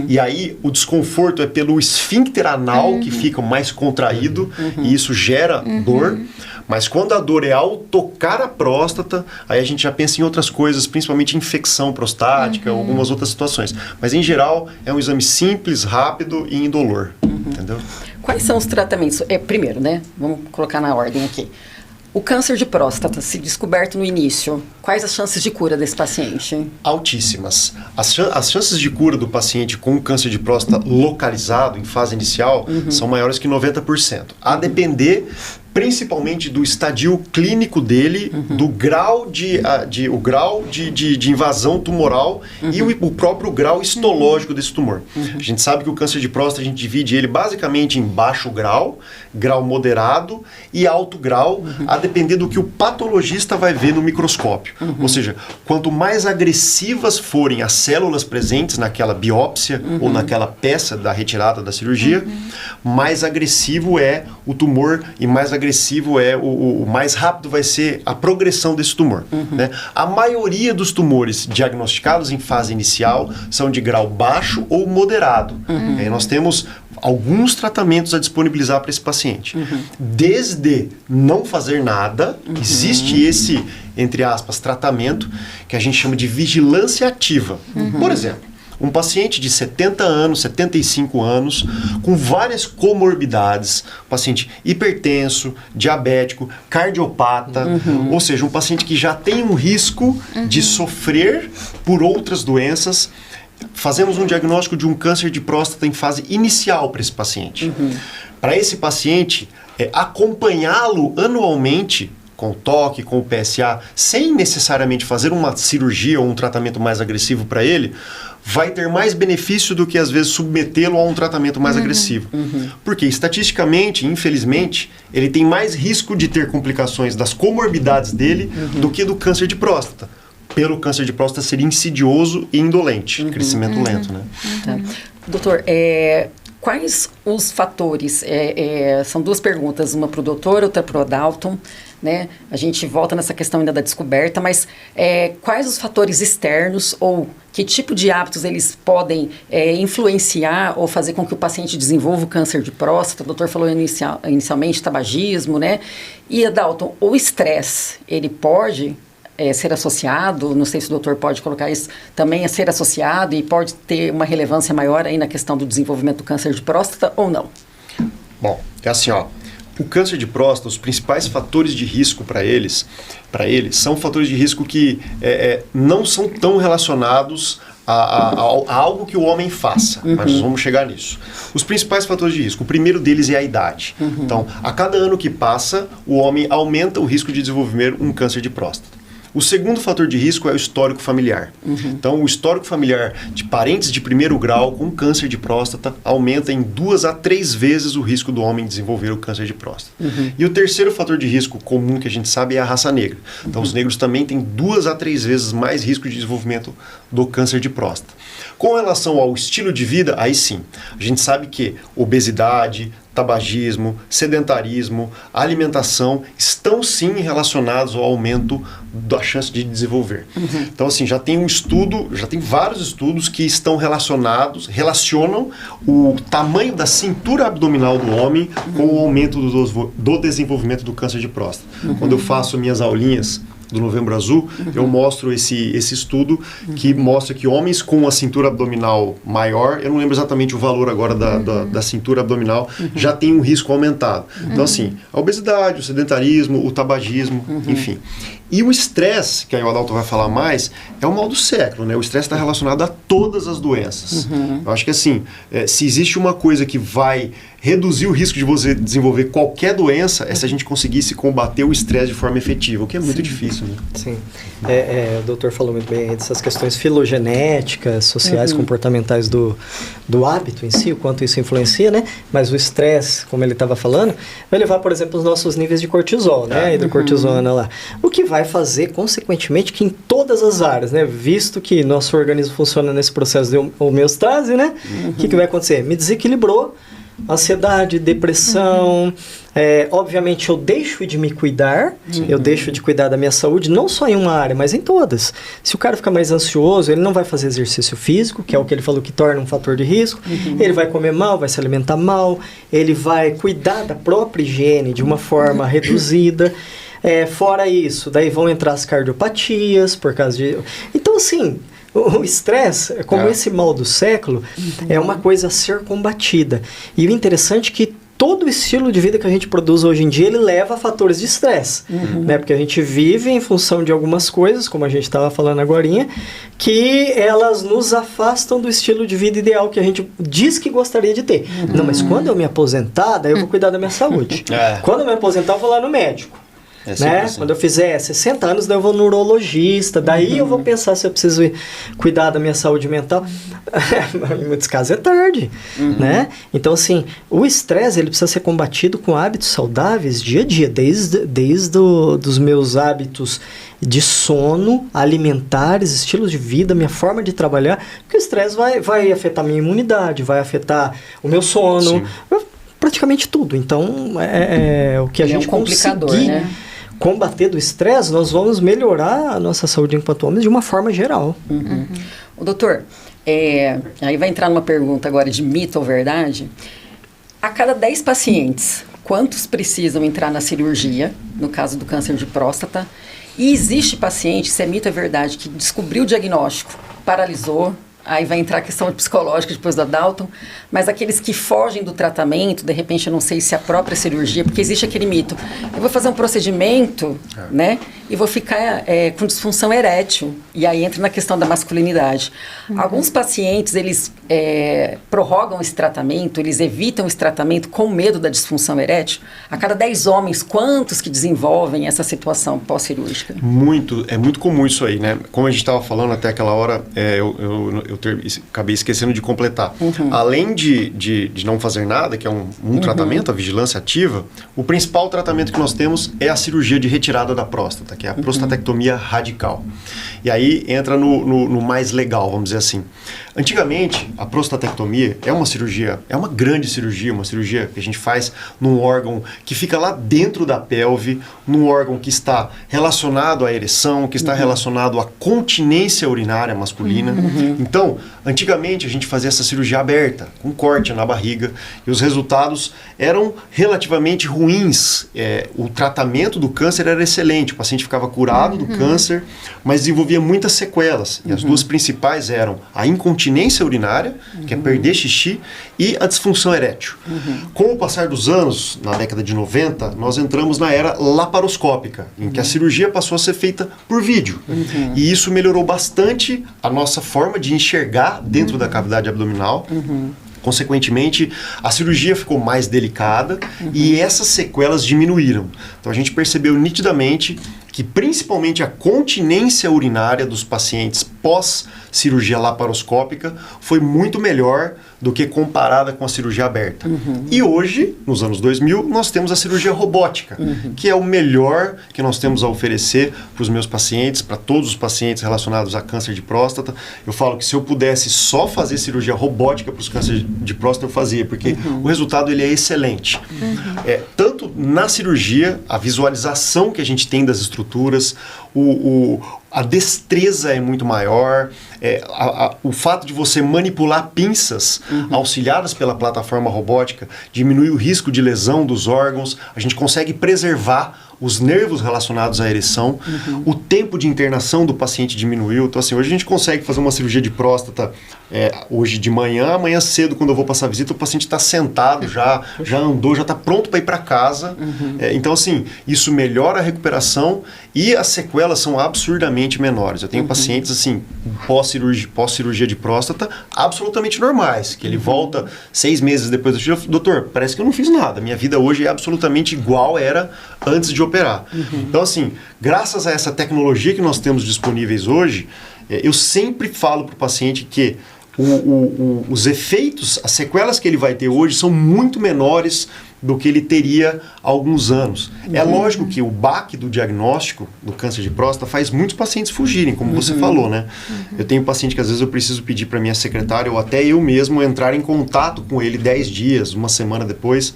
e aí o desconforto é pelo esfíncter anal que fica mais contraído e isso gera dor. Mas quando a dor é ao tocar a próstata, aí a gente já pensa em outras coisas, principalmente infecção prostática, algumas outras situações. Mas em geral é um exame simples, rápido e indolor, entendeu? Quais são os tratamentos? Primeiro, né? Vamos colocar na ordem aqui. O câncer de próstata, se descoberto no início, quais as chances de cura desse paciente? Altíssimas. As chances de cura do paciente com câncer de próstata localizado, em fase inicial, são maiores que 90%. A depender principalmente do estadio clínico dele, do grau o grau de invasão tumoral e o próprio grau histológico desse tumor. A gente sabe que o câncer de próstata, a gente divide ele basicamente em baixo grau, grau moderado e alto grau, a depender do que o patologista vai ver no microscópio. Ou seja, quanto mais agressivas forem as células presentes naquela biópsia ou naquela peça da retirada da cirurgia, mais agressivo é o tumor e mais agressivo é o mais rápido vai ser a progressão desse tumor. Né? A maioria dos tumores diagnosticados em fase inicial são de grau baixo ou moderado. Nós temos alguns tratamentos a disponibilizar para esse paciente. Desde não fazer nada, existe esse, entre aspas, tratamento que a gente chama de vigilância ativa. Por exemplo, um paciente de 70 anos, 75 anos, com várias comorbidades, paciente hipertenso, diabético, cardiopata, ou seja, um paciente que já tem um risco de sofrer por outras doenças. Fazemos um diagnóstico de um câncer de próstata em fase inicial para esse paciente. Para esse paciente, acompanhá-lo anualmente com o toque, com o PSA, sem necessariamente fazer uma cirurgia ou um tratamento mais agressivo para ele, vai ter mais benefício do que, às vezes, submetê-lo a um tratamento mais agressivo. Porque, estatisticamente, infelizmente, ele tem mais risco de ter complicações das comorbidades dele do que do câncer de próstata. Pelo câncer de próstata ser insidioso e indolente, crescimento lento, né? Tá. Doutor, quais os fatores, são duas perguntas, uma para o doutor, outra para o Adalton, né? A gente volta nessa questão ainda da descoberta, mas quais os fatores externos ou que tipo de hábitos eles podem influenciar ou fazer com que o paciente desenvolva o câncer de próstata? O doutor falou inicialmente tabagismo, né? E Adalton, o estresse, ele pode ser associado, não sei se o doutor pode colocar isso, também ser associado e pode ter uma relevância maior aí na questão do desenvolvimento do câncer de próstata ou não? Bom, é assim, ó. O câncer de próstata, os principais fatores de risco para eles são fatores de risco que não são tão relacionados a algo que o homem faça, mas nós vamos chegar nisso. Os principais fatores de risco, o primeiro deles é a idade. Então, a cada ano que passa, o homem aumenta o risco de desenvolver um câncer de próstata. O segundo fator de risco é o histórico familiar. Então, o histórico familiar de parentes de primeiro grau com câncer de próstata aumenta em 2 a 3 vezes o risco do homem desenvolver o câncer de próstata. E o terceiro fator de risco comum que a gente sabe é a raça negra. Então, os negros também têm 2 a 3 vezes mais risco de desenvolvimento do câncer de próstata. Com relação ao estilo de vida, aí sim, a gente sabe que obesidade, tabagismo, sedentarismo, alimentação estão sim relacionados ao aumento da chance de desenvolver. Então, assim, já tem vários estudos que relacionam o tamanho da cintura abdominal do homem com o aumento do desenvolvimento do câncer de próstata. Quando eu faço minhas aulinhas do Novembro Azul, eu mostro esse estudo que mostra que homens com a cintura abdominal maior, eu não lembro exatamente o valor agora da cintura abdominal, já tem um risco aumentado. Então, assim, a obesidade, o sedentarismo, o tabagismo, enfim. E o estresse, que aí o Adalto vai falar mais, é o mal do século, né? O estresse está relacionado a todas as doenças. Eu acho que, assim, se existe uma coisa que vai reduzir o risco de você desenvolver qualquer doença, é se a gente conseguisse combater o estresse de forma efetiva, o que é muito difícil, né? Sim. O doutor falou muito bem dessas questões filogenéticas, sociais, comportamentais do hábito em si, o quanto isso influencia, né? Mas o estresse, como ele estava falando, vai levar, por exemplo, os nossos níveis de cortisol, né? Hidrocortisona lá. O que vai fazer, consequentemente, que em todas as áreas, né? Visto que nosso organismo funciona nesse processo de homeostase, né? O que vai acontecer? Me desequilibrou, ansiedade, depressão, obviamente eu deixo de me cuidar, eu deixo de cuidar da minha saúde, não só em uma área, mas em todas. Se o cara fica mais ansioso, ele não vai fazer exercício físico, que é o que ele falou que torna um fator de risco, ele vai comer mal, vai se alimentar mal, ele vai cuidar da própria higiene de uma forma reduzida. Fora isso, daí vão entrar as cardiopatias, por causa de... Então, assim... O estresse, como esse mal do século, é uma coisa a ser combatida. E o interessante é que todo o estilo de vida que a gente produz hoje em dia, ele leva a fatores de estresse, né? Porque a gente vive em função de algumas coisas, como a gente estava falando agorinha, que elas nos afastam do estilo de vida ideal que a gente diz que gostaria de ter. Não, mas quando eu me aposentar, daí eu vou cuidar da minha saúde. Quando eu me aposentar, eu vou lá no médico. Né? Assim. Quando eu fizer 60 anos, daí eu vou no urologista, daí eu vou pensar se eu preciso cuidar da minha saúde mental. Em muitos casos é tarde, né? Então, assim, o estresse, ele precisa ser combatido com hábitos saudáveis dia a dia, desde dos meus hábitos de sono, alimentares, estilos de vida, minha forma de trabalhar, porque o estresse vai afetar minha imunidade, vai afetar o meu sono, praticamente tudo. Então, o que a gente conseguir, né, combater do estresse, nós vamos melhorar a nossa saúde enquanto homens de uma forma geral. O doutor, aí vai entrar numa pergunta agora de mito ou verdade. A cada 10 pacientes, quantos precisam entrar na cirurgia, no caso do câncer de próstata? E existe paciente, se é mito ou é verdade, que descobriu o diagnóstico, paralisou, aí vai entrar a questão psicológica depois da Dalton, mas aqueles que fogem do tratamento, de repente eu não sei se a própria cirurgia, porque existe aquele mito, eu vou fazer um procedimento, né, e vou ficar com disfunção erétil, e aí entra na questão da masculinidade. Alguns pacientes, eles prorrogam esse tratamento, eles evitam esse tratamento com medo da disfunção erétil. A cada 10 homens, quantos que desenvolvem essa situação pós-cirúrgica? É muito comum isso aí, né? Como a gente estava falando até aquela hora, eu acabei esquecendo de completar. Além de não fazer nada, que é um tratamento, a vigilância ativa, o principal tratamento que nós temos é a cirurgia de retirada da próstata, que é a prostatectomia radical. E aí entra no mais legal, vamos dizer assim. Antigamente, a prostatectomia é uma cirurgia, é uma grande cirurgia, uma cirurgia que a gente faz num órgão que fica lá dentro da pelve, num órgão que está relacionado à ereção, que está relacionado à continência urinária masculina. Então, antigamente a gente fazia essa cirurgia aberta, com corte na barriga, e os resultados eram relativamente ruins. O tratamento do câncer era excelente, o paciente ficava curado do câncer, mas desenvolvia muitas sequelas. E as duas principais eram a incontinência urinária, que é perder xixi, e a disfunção erétil. Com o passar dos anos, na década de 90, nós entramos na era laparoscópica, em que a cirurgia passou a ser feita por vídeo. E isso melhorou bastante a nossa forma de enxergar dentro da cavidade abdominal. Consequentemente, a cirurgia ficou mais delicada e essas sequelas diminuíram. Então a gente percebeu nitidamente que principalmente a continência urinária dos pacientes pós-cirurgia laparoscópica foi muito melhor do que comparada com a cirurgia aberta. E hoje, nos anos 2000, nós temos a cirurgia robótica, que é o melhor que nós temos a oferecer para os meus pacientes, para todos os pacientes relacionados a câncer de próstata. Eu falo que se eu pudesse só fazer cirurgia robótica para os cânceres de próstata, eu fazia, porque o resultado ele é excelente. Tanto na cirurgia, a visualização que a gente tem das estruturas, a destreza é muito maior, o fato de você manipular pinças auxiliadas pela plataforma robótica diminui o risco de lesão dos órgãos, a gente consegue preservar os nervos relacionados à ereção, o tempo de internação do paciente diminuiu. Então, assim, hoje a gente consegue fazer uma cirurgia de próstata hoje de manhã, amanhã cedo, quando eu vou passar visita, o paciente está sentado, já andou, já está pronto para ir para casa. Então, assim, isso melhora a recuperação e as sequelas são absurdamente menores. Eu tenho pacientes, assim, pós-cirurgia de próstata, absolutamente normais, que ele volta 6 meses depois da cirurgia, doutor, parece que eu não fiz nada, minha vida hoje é absolutamente igual era antes de operar. Então, assim, graças a essa tecnologia que nós temos disponíveis hoje, eu sempre falo para o paciente que os efeitos, as sequelas que ele vai ter hoje são muito menores do que ele teria há alguns anos. É lógico que o baque do diagnóstico do câncer de próstata faz muitos pacientes fugirem, como você falou, né? Eu tenho paciente que às vezes eu preciso pedir para minha secretária ou até eu mesmo entrar em contato com ele 10 dias, uma semana depois,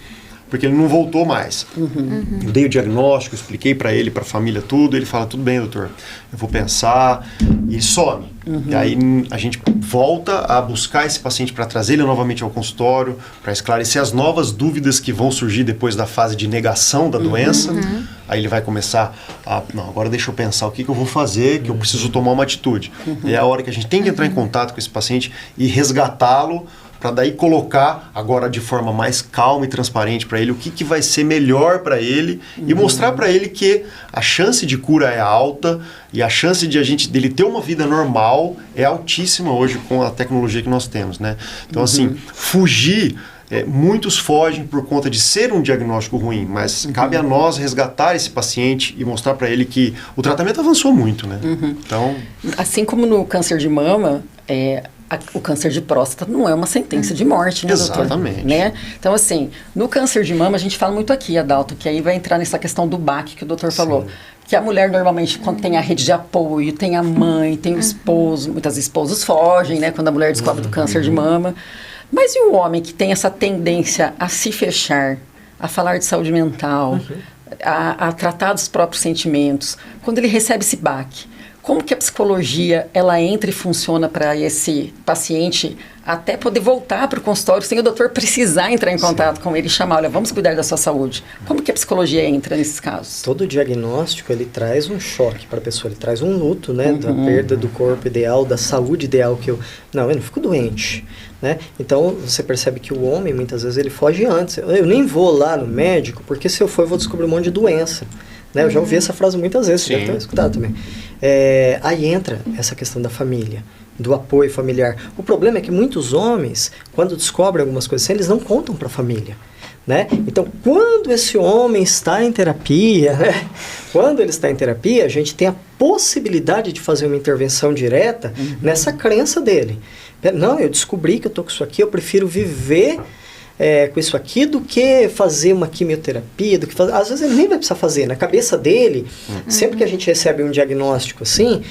porque ele não voltou mais. Eu dei o diagnóstico, expliquei para ele, para a família tudo, ele fala, tudo bem, doutor, eu vou pensar, e ele some. E aí a gente volta a buscar esse paciente para trazer ele novamente ao consultório, para esclarecer as novas dúvidas que vão surgir depois da fase de negação da doença. Aí ele vai começar não, agora deixa eu pensar o que eu vou fazer, que eu preciso tomar uma atitude. E é a hora que a gente tem que entrar em contato com esse paciente e resgatá-lo para daí colocar agora de forma mais calma e transparente para ele o que vai ser melhor para ele e mostrar para ele que a chance de cura é alta e a chance dele ter uma vida normal é altíssima hoje com a tecnologia que nós temos, né? Então, assim, fugir... muitos fogem por conta de ser um diagnóstico ruim, mas cabe a nós resgatar esse paciente e mostrar para ele que o tratamento avançou muito, né? Então... Assim como no câncer de mama, o câncer de próstata não é uma sentença de morte, né, doutor? Exatamente. Né? Então, assim, no câncer de mama, a gente fala muito aqui, Adalto, que aí vai entrar nessa questão do BAC que o doutor falou. Que a mulher, normalmente, quando tem a rede de apoio, tem a mãe, tem o esposo, muitas esposas fogem, né, quando a mulher descobre do câncer de mama. Mas e o homem que tem essa tendência a se fechar, a falar de saúde mental, a tratar dos próprios sentimentos, quando ele recebe esse baque? Como que a psicologia, ela entra e funciona para esse paciente até poder voltar para o consultório sem o doutor precisar entrar em contato com ele e chamar, olha, vamos cuidar da sua saúde. Como que a psicologia entra nesses casos? Todo diagnóstico, ele traz um choque para a pessoa, ele traz um luto, né, da perda do corpo ideal, da saúde ideal que eu não fico doente, né? Então, você percebe que o homem, muitas vezes, ele foge antes. Eu nem vou lá no médico, porque se eu for, eu vou descobrir um monte de doença. Né? Eu já ouvi essa frase muitas vezes, você deve ter escutado também. Aí entra essa questão da família, do apoio familiar. O problema é que muitos homens, quando descobrem algumas coisas assim, eles não contam para a família. Né? Então, quando esse homem está em terapia, né? Quando ele está em terapia, a gente tem a possibilidade de fazer uma intervenção direta nessa crença dele. Não, eu descobri que eu estou com isso aqui, eu prefiro viver com isso aqui do que fazer uma quimioterapia, do que fazer... Às vezes ele nem vai precisar fazer. Na cabeça dele, sempre que a gente recebe um diagnóstico assim,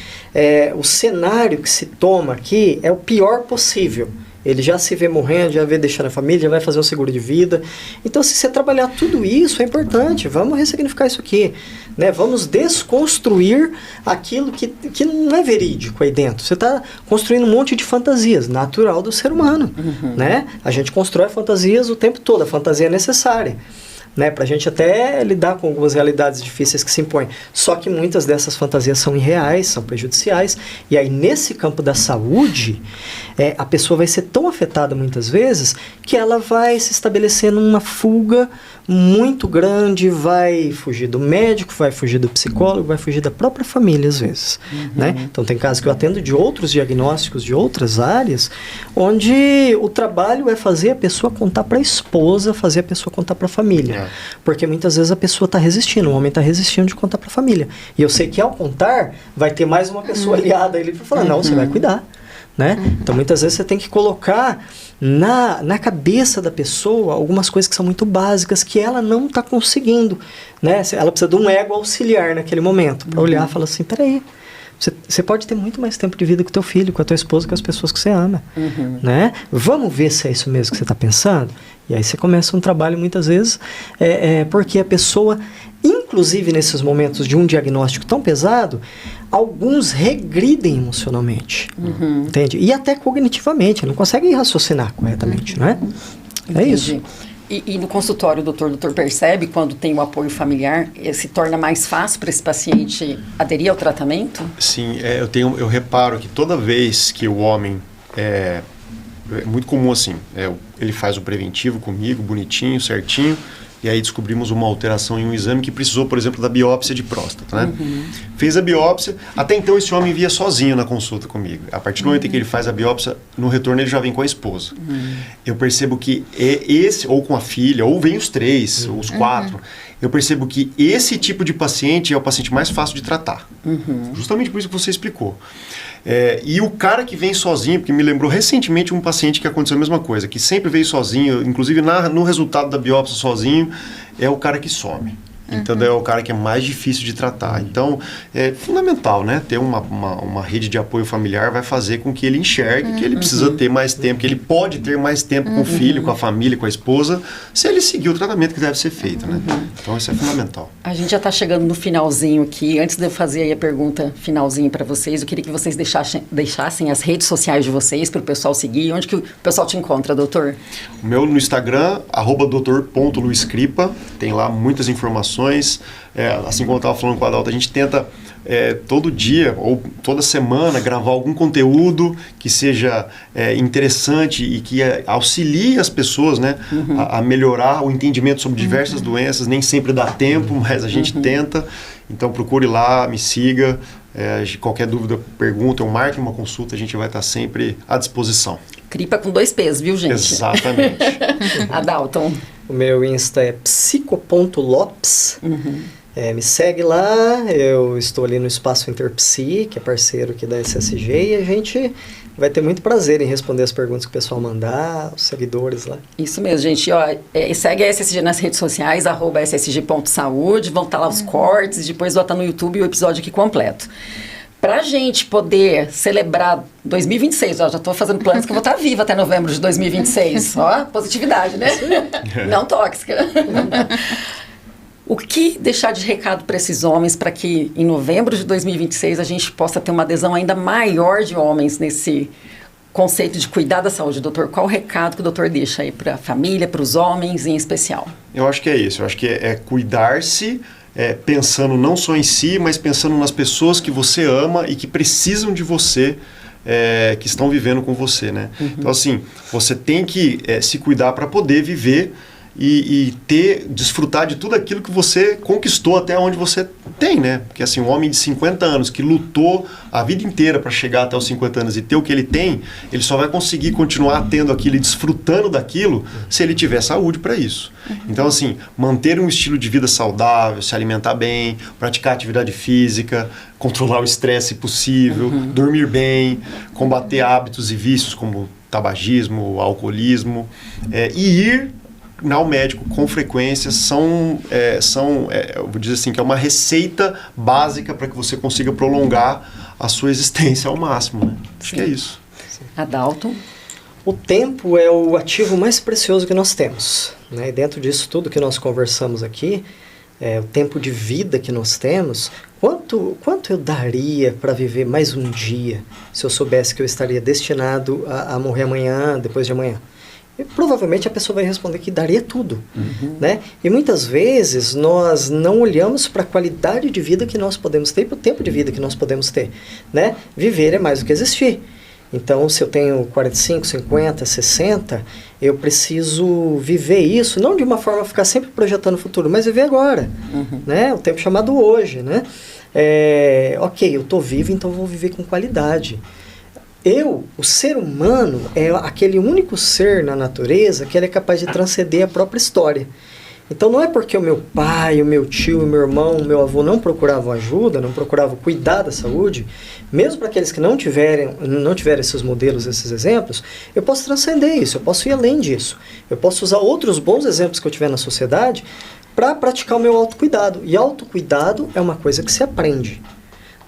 o cenário que se toma aqui é o pior possível. Ele já se vê morrendo, já vê deixando a família, já vai fazer um seguro de vida. Então, se você trabalhar tudo isso, é importante. Vamos ressignificar isso aqui. Né? Vamos desconstruir aquilo que não é verídico aí dentro. Você está construindo um monte de fantasias, natural do ser humano. Né? A gente constrói fantasias o tempo todo, a fantasia é necessária. Né, para a gente até lidar com algumas realidades difíceis que se impõem. Só que muitas dessas fantasias são irreais, são prejudiciais. E aí, nesse campo da saúde, a pessoa vai ser tão afetada muitas vezes que ela vai se estabelecer numa fuga muito grande, vai fugir do médico, vai fugir do psicólogo, vai fugir da própria família às vezes. Né? Então, tem casos que eu atendo de outros diagnósticos, de outras áreas, onde o trabalho é fazer a pessoa contar para a esposa, fazer a pessoa contar para a família. Porque muitas vezes a pessoa está resistindo, o homem está resistindo de contar para a família. E eu sei que ao contar, vai ter mais uma pessoa aliada a ele para falar, não, você vai cuidar. Né? Então, muitas vezes você tem que colocar na cabeça da pessoa algumas coisas que são muito básicas que ela não está conseguindo. Né? Ela precisa de um ego auxiliar naquele momento, para olhar e falar assim, peraí, você pode ter muito mais tempo de vida com o teu filho, com a tua esposa, com as pessoas que você ama. Né? Vamos ver se é isso mesmo que você está pensando? E aí você começa um trabalho muitas vezes, porque a pessoa, inclusive nesses momentos de um diagnóstico tão pesado, alguns regridem emocionalmente, entende? E até cognitivamente, não conseguem raciocinar corretamente, né? É isso. E no consultório, o doutor percebe quando tem o apoio familiar, se torna mais fácil para esse paciente aderir ao tratamento? Sim, eu reparo que toda vez que o homem é muito comum assim, ele faz o preventivo comigo, bonitinho, certinho, e aí descobrimos uma alteração em um exame que precisou, por exemplo, da biópsia de próstata, né? Fez a biópsia, até então esse homem via sozinho na consulta comigo. A partir do momento em que ele faz a biópsia, no retorno ele já vem com a esposa. Eu percebo que ou com a filha, ou vem os três, os quatro, eu percebo que esse tipo de paciente é o paciente mais fácil de tratar. Justamente por isso que você explicou. E o cara que vem sozinho, porque me lembrou recentemente um paciente que aconteceu a mesma coisa, que sempre veio sozinho, inclusive no resultado da biópsia sozinho, é o cara que some. Então, é o cara que é mais difícil de tratar. Então, é fundamental, né? Ter uma rede de apoio familiar vai fazer com que ele enxergue que ele precisa ter mais tempo, que ele pode ter mais tempo com o filho, com a família, com a esposa, se ele seguir o tratamento que deve ser feito, né? Então, isso é fundamental. A gente já está chegando no finalzinho aqui. Antes de eu fazer aí a pergunta finalzinho para vocês, eu queria que vocês deixassem as redes sociais de vocês para o pessoal seguir. Onde que o pessoal te encontra, doutor? O meu no Instagram, @doutor.luiscripa, tem lá muitas informações. Assim como eu estava falando com a Adalta, a gente tenta todo dia ou toda semana gravar algum conteúdo que seja interessante e que auxilie as pessoas, né, a melhorar o entendimento sobre diversas doenças. Nem sempre dá tempo, mas a gente tenta. Então procure lá, me siga. Qualquer dúvida, pergunta, ou marque uma consulta, a gente vai estar sempre à disposição. Cripa com 2 P's, viu, gente? Exatamente. Adalton. O meu Insta é psico.lopes. Me segue lá, eu estou ali no Espaço Interpsi, que é parceiro aqui da SSG, e a gente vai ter muito prazer em responder as perguntas que o pessoal mandar, os seguidores lá. Isso mesmo, gente. Ó, segue a SSG nas redes sociais, @ssg.saúde, vão estar lá os cortes, depois vai estar no YouTube o episódio aqui completo. Pra gente poder celebrar 2026, ó, já tô fazendo planos que eu vou estar viva até novembro de 2026. Ó, positividade, né? Não tóxica. O que deixar de recado para esses homens para que em novembro de 2026 a gente possa ter uma adesão ainda maior de homens nesse conceito de cuidar da saúde, doutor? Qual o recado que o doutor deixa aí para a família, para os homens em especial? Eu acho que é isso. Eu acho que é cuidar-se, pensando não só em si, mas pensando nas pessoas que você ama e que precisam de você, que estão vivendo com você, né? Então, assim, você tem que se cuidar para poder viver e desfrutar de tudo aquilo que você conquistou até onde você tem, né? Porque assim, um homem de 50 anos que lutou a vida inteira para chegar até os 50 anos e ter o que ele tem, ele só vai conseguir continuar tendo aquilo e desfrutando daquilo se ele tiver saúde para isso. Então assim, manter um estilo de vida saudável, se alimentar bem, praticar atividade física, controlar o estresse se possível, dormir bem, combater hábitos e vícios como tabagismo, alcoolismo, e ir ao médico com frequência eu vou dizer assim, que é uma receita básica para que você consiga prolongar a sua existência ao máximo, né? Acho que é isso. Adalton? O tempo é o ativo mais precioso que nós temos, né? E dentro disso tudo que nós conversamos aqui, o tempo de vida que nós temos, quanto eu daria para viver mais um dia se eu soubesse que eu estaria destinado a morrer amanhã, depois de amanhã? E provavelmente a pessoa vai responder que daria tudo, né? E muitas vezes nós não olhamos para a qualidade de vida que nós podemos ter e para o tempo de vida que nós podemos ter, né? Viver é mais do que existir. Então, se eu tenho 45, 50, 60, eu preciso viver isso, não de uma forma a ficar sempre projetando o futuro, mas viver agora, né? O tempo chamado hoje, né? Ok, eu estou vivo, então vou viver com qualidade. O ser humano, é aquele único ser na natureza que ele é capaz de transcender a própria história. Então não é porque o meu pai, o meu tio, o meu irmão, o meu avô não procuravam ajuda, não procuravam cuidar da saúde, mesmo para aqueles que não tiverem esses modelos, esses exemplos, eu posso transcender isso, eu posso ir além disso. Eu posso usar outros bons exemplos que eu tiver na sociedade para praticar o meu autocuidado. E autocuidado é uma coisa que se aprende,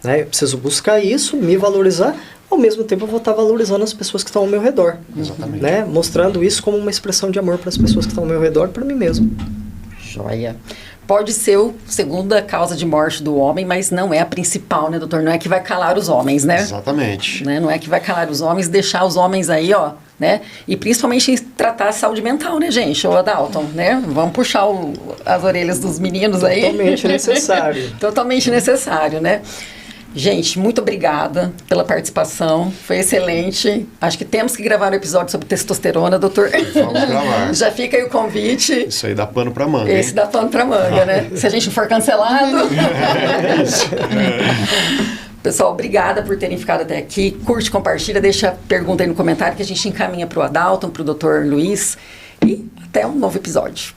né? Eu preciso buscar isso, me valorizar. Ao mesmo tempo eu vou estar valorizando as pessoas que estão ao meu redor. Exatamente. Né? Mostrando isso como uma expressão de amor para as pessoas que estão ao meu redor e para mim mesmo. Joia. Pode ser a segunda causa de morte do homem, mas não é a principal, né, doutor? Não é que vai calar os homens, né? Exatamente. Né? Não é que vai calar os homens, deixar os homens aí, ó, né? E principalmente em tratar a saúde mental, né, gente? Ô, Adalton, né? Vamos puxar as orelhas dos meninos aí. Totalmente necessário. Totalmente necessário, né? Gente, muito obrigada pela participação, foi excelente. Acho que temos que gravar um episódio sobre testosterona, doutor. Vamos gravar. Já fica aí o convite. Isso aí dá pano pra manga. Esse dá pano pra manga, né? Se a gente não for cancelado. Isso. Pessoal, obrigada por terem ficado até aqui. Curte, compartilha, deixa pergunta aí no comentário que a gente encaminha pro Adalton, pro doutor Luiz. E até um novo episódio.